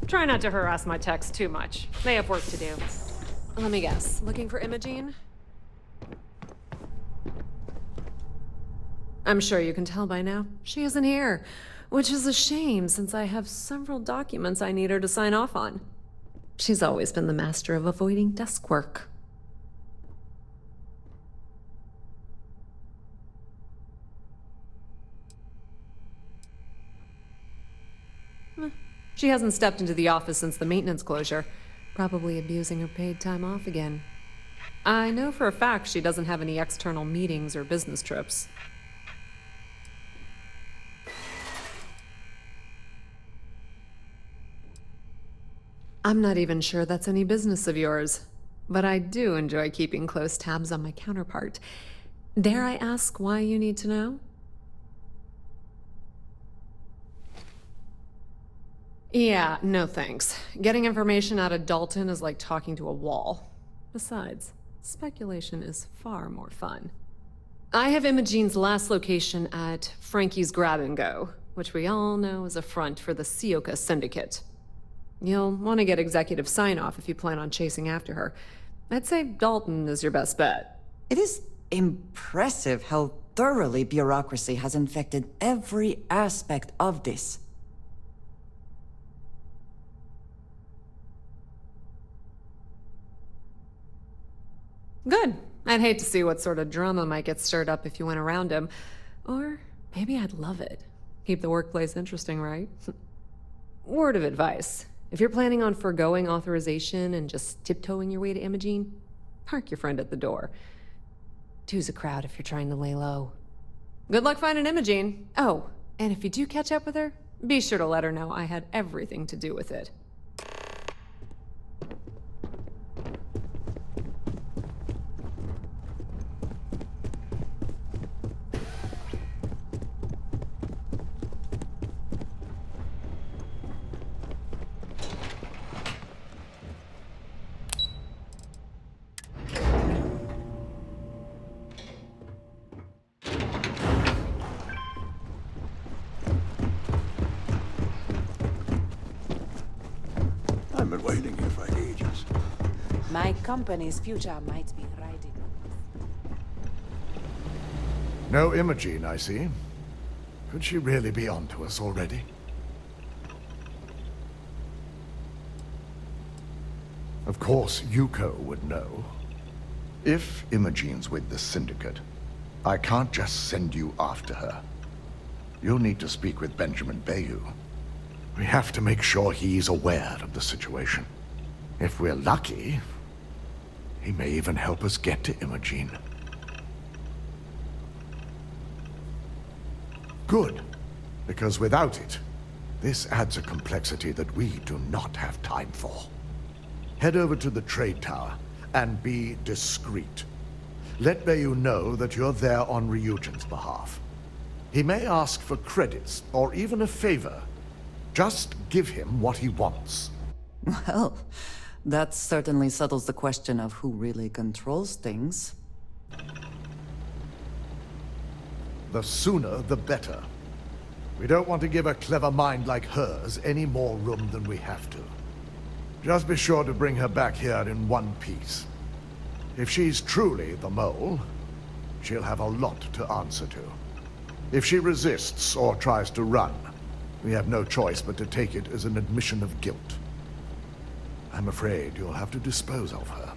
Try not to harass my techs too much. They have work to do. Let me guess. Looking for Imogene? I'm sure you can tell by now. She isn't here, which is a shame since I have several documents I need her to sign off on. She's always been the master of avoiding desk work. She hasn't stepped into the office since the maintenance closure, probably abusing her paid time off again. I know for a fact she doesn't have any external meetings or business trips. I'm not even sure that's any business of yours, but I do enjoy keeping close tabs on my counterpart. Dare I ask why you need to know? Yeah, no thanks. Getting information out of Dalton is like talking to a wall. Besides, speculation is far more fun. I have Imogene's last location at Frankie's Grab and Go, which we all know is a front for the Sioka Syndicate. You'll want to get executive sign-off if you plan on chasing after her. I'd say Dalton is your best bet. It is impressive how thoroughly bureaucracy has infected every aspect of this. Good. I'd hate to see what sort of drama might get stirred up if you went around him. Or maybe I'd love it. Keep the workplace interesting, right? Word of advice. If you're planning on forgoing authorization and just tiptoeing your way to Imogene, park your friend at the door. Two's a crowd if you're trying to lay low. Good luck finding Imogene. Oh, and if you do catch up with her, be sure to let her know I had everything to do with it. I've been waiting here for ages. My company's future might be riding. No Imogene, I see. Could she really be onto us already? Of course, Yuko would know. If Imogene's with the Syndicate, I can't just send you after her. You'll need to speak with Benjamin Bayu. We have to make sure he's aware of the situation. If we're lucky, he may even help us get to Imogene. Good, because without it, this adds a complexity that we do not have time for. Head over to the trade tower and be discreet. Let Bayu know that you're there on Ryujin's behalf. He may ask for credits or even a favor. Just give him what he wants. Well, that certainly settles the question of who really controls things. The sooner, the better. We don't want to give a clever mind like hers any more room than we have to. Just be sure to bring her back here in one piece. If she's truly the mole, she'll have a lot to answer to. If she resists or tries to run, we have no choice but to take it as an admission of guilt. I'm afraid you'll have to dispose of her.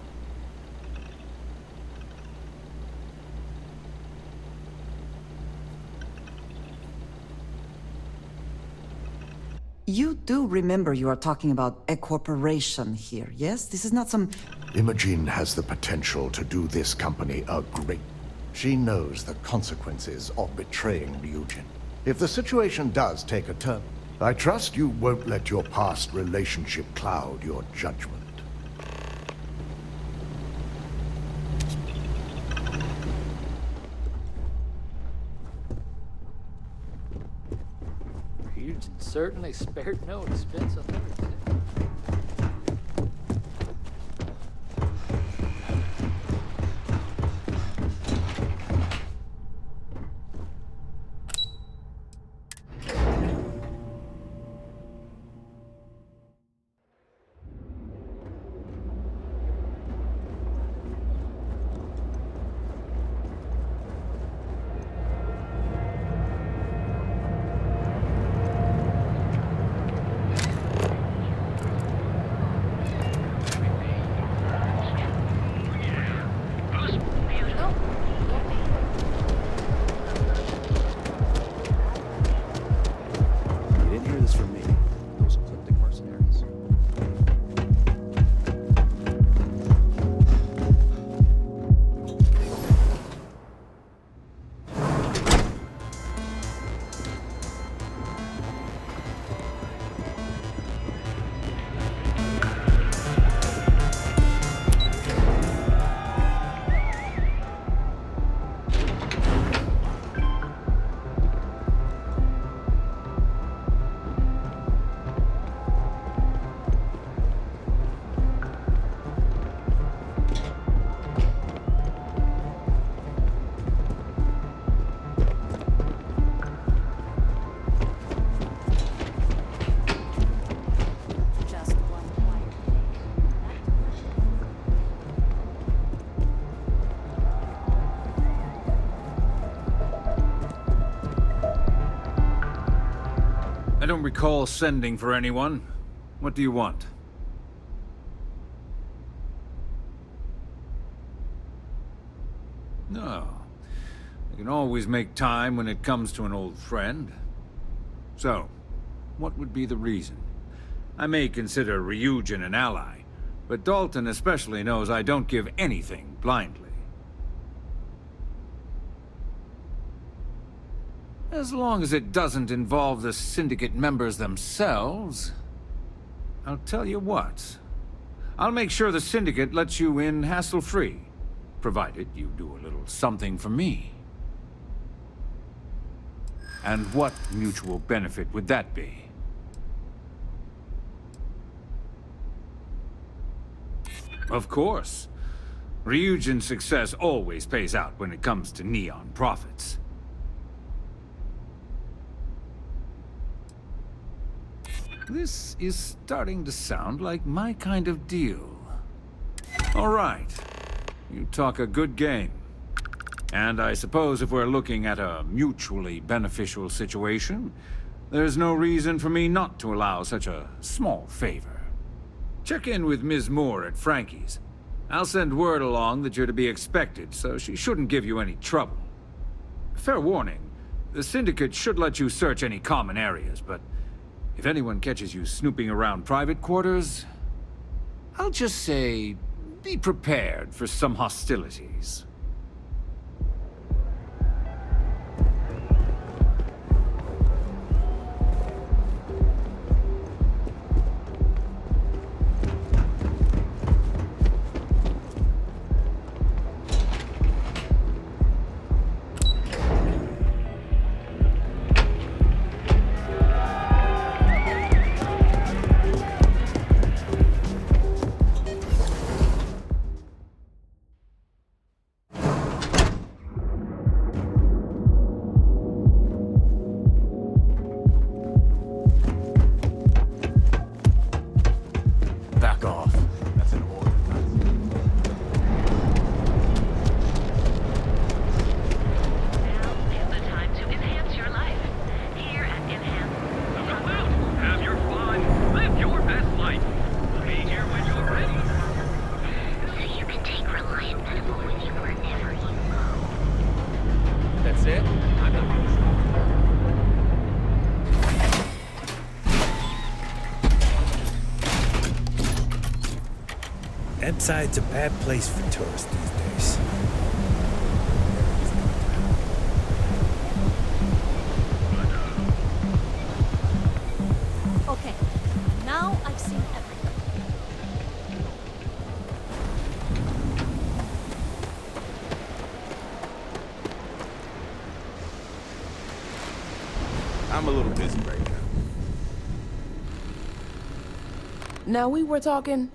You do remember you are talking about a corporation here, yes? This is not some... Imogene has the potential to do this company a great... She knows the consequences of betraying Ryujin. If the situation does take a turn, I trust you won't let your past relationship cloud your judgment. Ryujin certainly spared no expense on everything. I don't recall sending for anyone. What do you want? No. I can always make time when it comes to an old friend. So, what would be the reason? I may consider Ryujin an ally, but Dalton especially knows I don't give anything blindly. As long as it doesn't involve the Syndicate members themselves, I'll tell you what. I'll make sure the Syndicate lets you in hassle-free, provided you do a little something for me. And what mutual benefit would that be? Of course. Ryujin's success always pays out when it comes to Neon profits. This is starting to sound like my kind of deal. All right. You talk a good game. And I suppose if we're looking at a mutually beneficial situation, there's no reason for me not to allow such a small favor. Check in with Ms. Moore at Frankie's. I'll send word along that you're to be expected, so she shouldn't give you any trouble. Fair warning, the Syndicate should let you search any common areas, but if anyone catches you snooping around private quarters, I'll just say, be prepared for some hostilities. Inside's a bad place for tourists these days. I'm a little busy right now. Now we were talking...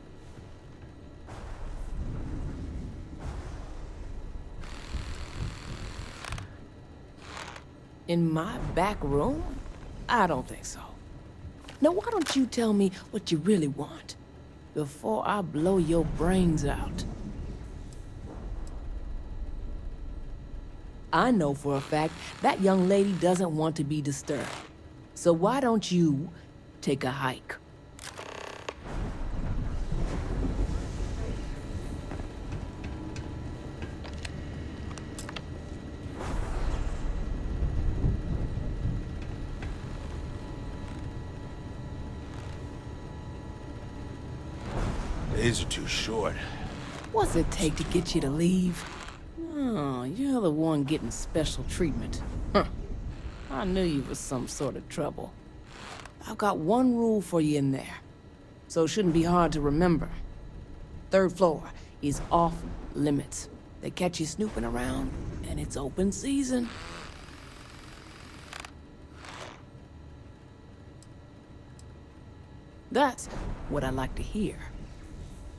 in my back room? I don't think so. Now why don't you tell me what you really want before I blow your brains out? I know for a fact that young lady doesn't want to be disturbed. So why don't you take a hike? Days are too short. What's it take to get you to leave? Oh, you're the one getting special treatment. Huh. I knew you was some sort of trouble. I've got one rule for you in there, so it shouldn't be hard to remember. 3rd floor is off limits. They catch you snooping around, and it's open season. That's what I like to hear.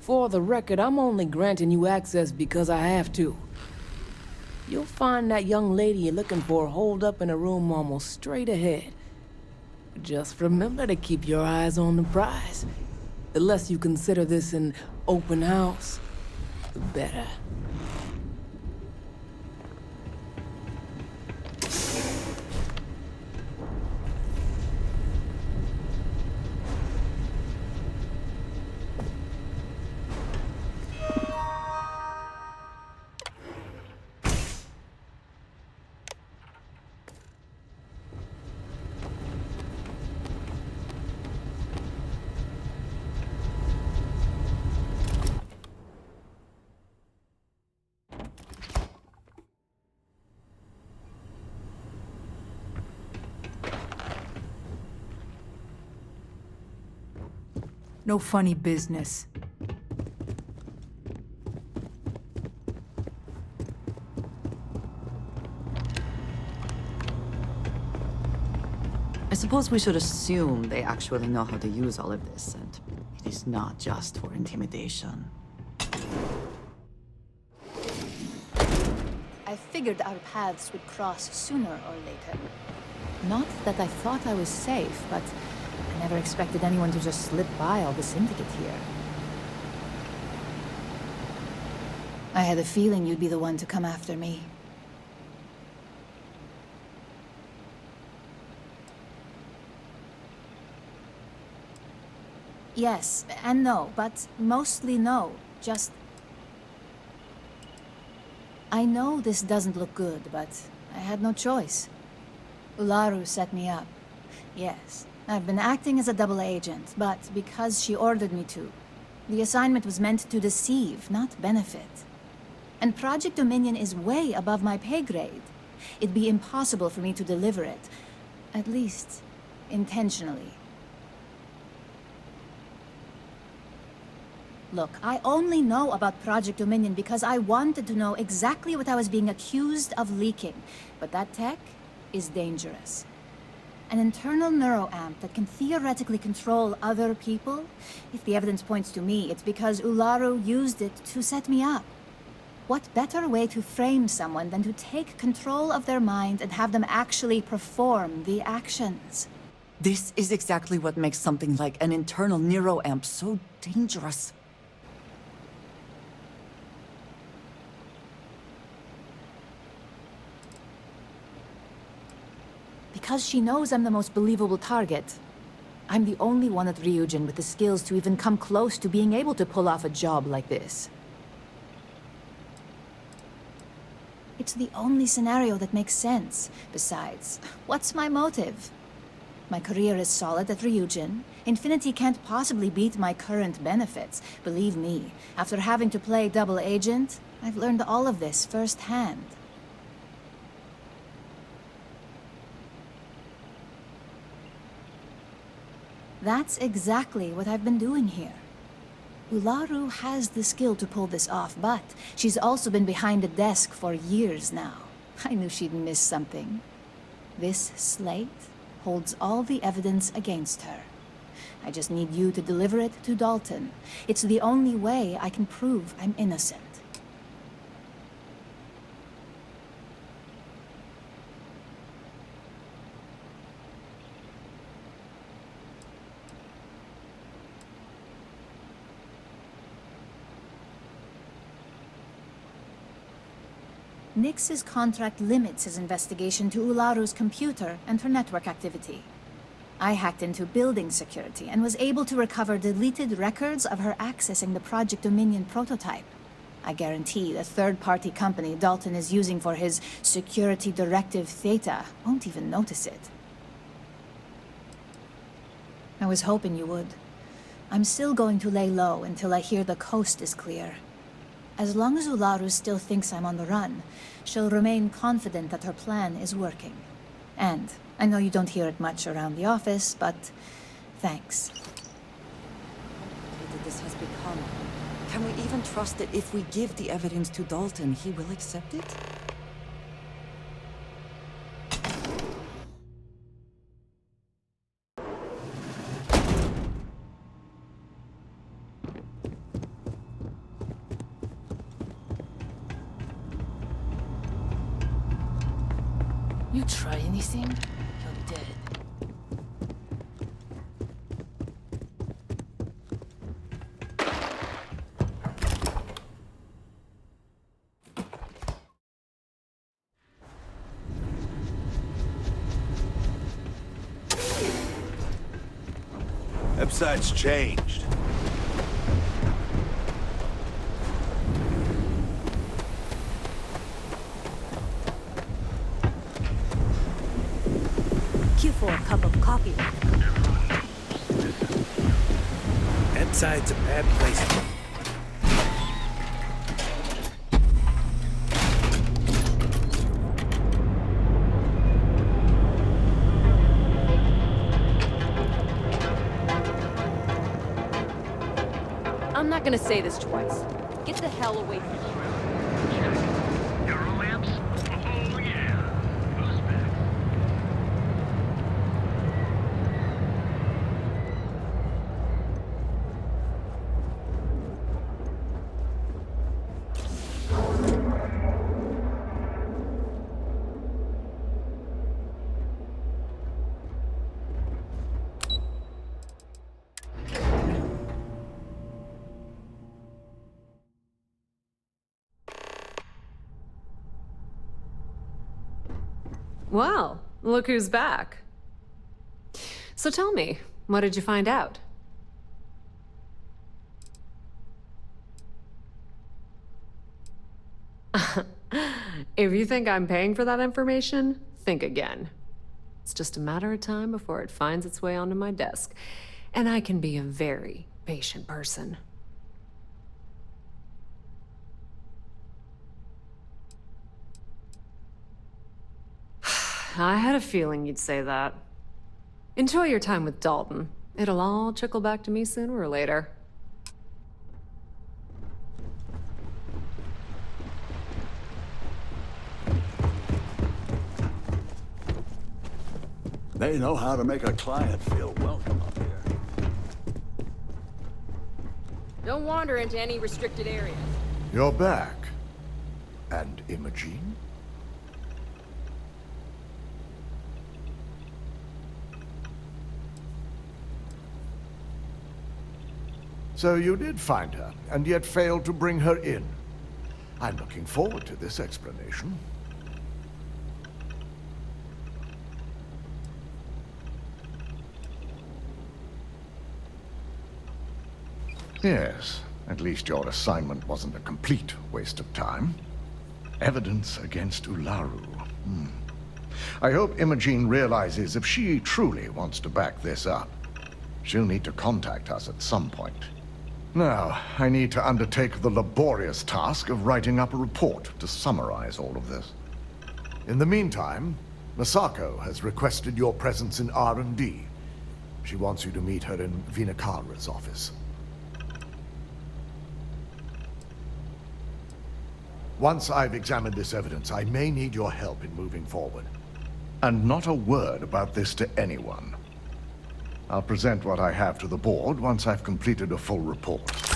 For the record, I'm only granting you access because I have to. You'll find that young lady you're looking for holed up in a room almost straight ahead. Just remember to keep your eyes on the prize. The less you consider this an open house, the better. No funny business. I suppose we should assume they actually know how to use all of this, and it is not just for intimidation. I figured our paths would cross sooner or later. Not that I thought I was safe, but I never expected anyone to just slip by all the syndicate here. I had a feeling you'd be the one to come after me. Yes, and no, but mostly no. Just... I know this doesn't look good, but I had no choice. Ularu set me up. Yes, I've been acting as a double agent, but because she ordered me to. The assignment was meant to deceive, not benefit. And Project Dominion is way above my pay grade. It'd be impossible for me to deliver it. At least, intentionally. Look, I only know about Project Dominion because I wanted to know exactly what I was being accused of leaking. But that tech is dangerous. An internal neuroamp that can theoretically control other people? If the evidence points to me, it's because Ularu used it to set me up. What better way to frame someone than to take control of their mind and have them actually perform the actions? This is exactly what makes something like an internal neuroamp so dangerous. Because she knows I'm the most believable target. I'm the only one at Ryujin with the skills to even come close to being able to pull off a job like this. It's the only scenario that makes sense. Besides, what's my motive? My career is solid at Ryujin. Infinity can't possibly beat my current benefits. Believe me, after having to play double agent, I've learned all of this firsthand. That's exactly what I've been doing here. Ularu has the skill to pull this off, but she's also been behind the desk for years now. I knew she'd miss something. This slate? holds all the evidence against her. I just need you to deliver it to Dalton. It's the only way I can prove I'm innocent. Nix's contract limits his investigation to Ularu's computer and her network activity. I hacked into building security and was able to recover deleted records of her accessing the Project Dominion prototype. I guarantee the third-party company Dalton is using for his security directive Theta won't even notice it. I was hoping you would. I'm still going to lay low until I hear the coast is clear. As long as Ularu still thinks I'm on the run, she'll remain confident that her plan is working. And I know you don't hear it much around the office, but thanks. That this has become. Can we even trust that if we give the evidence to Dalton, he will accept it? You try anything, you're dead. Website's changed. Queue for a cup of coffee. Website's a bad place. I'm not gonna say this twice. Get the hell away from me. Well, look who's back. So tell me, what did you find out? If you think I'm paying for that information, think again. It's just a matter of time before it finds its way onto my desk. And I can be a very patient person. I had a feeling you'd say that. Enjoy your time with Dalton. It'll all trickle back to me sooner or later. They know how to make a client feel welcome up here. Don't wander into any restricted areas. You're back. And Imogene? So you did find her, and yet failed to bring her in. I'm looking forward to this explanation. Yes, at least your assignment wasn't a complete waste of time. Evidence against Ularu. I hope Imogene realizes if she truly wants to back this up, she'll need to contact us at some point. Now, I need to undertake the laborious task of writing up a report to summarize all of this. In the meantime, Masako has requested your presence in R&D. She wants you to meet her in Vinakara's office. Once I've examined this evidence, I may need your help in moving forward. And not a word about this to anyone. I'll present what I have to the board once I've completed a full report.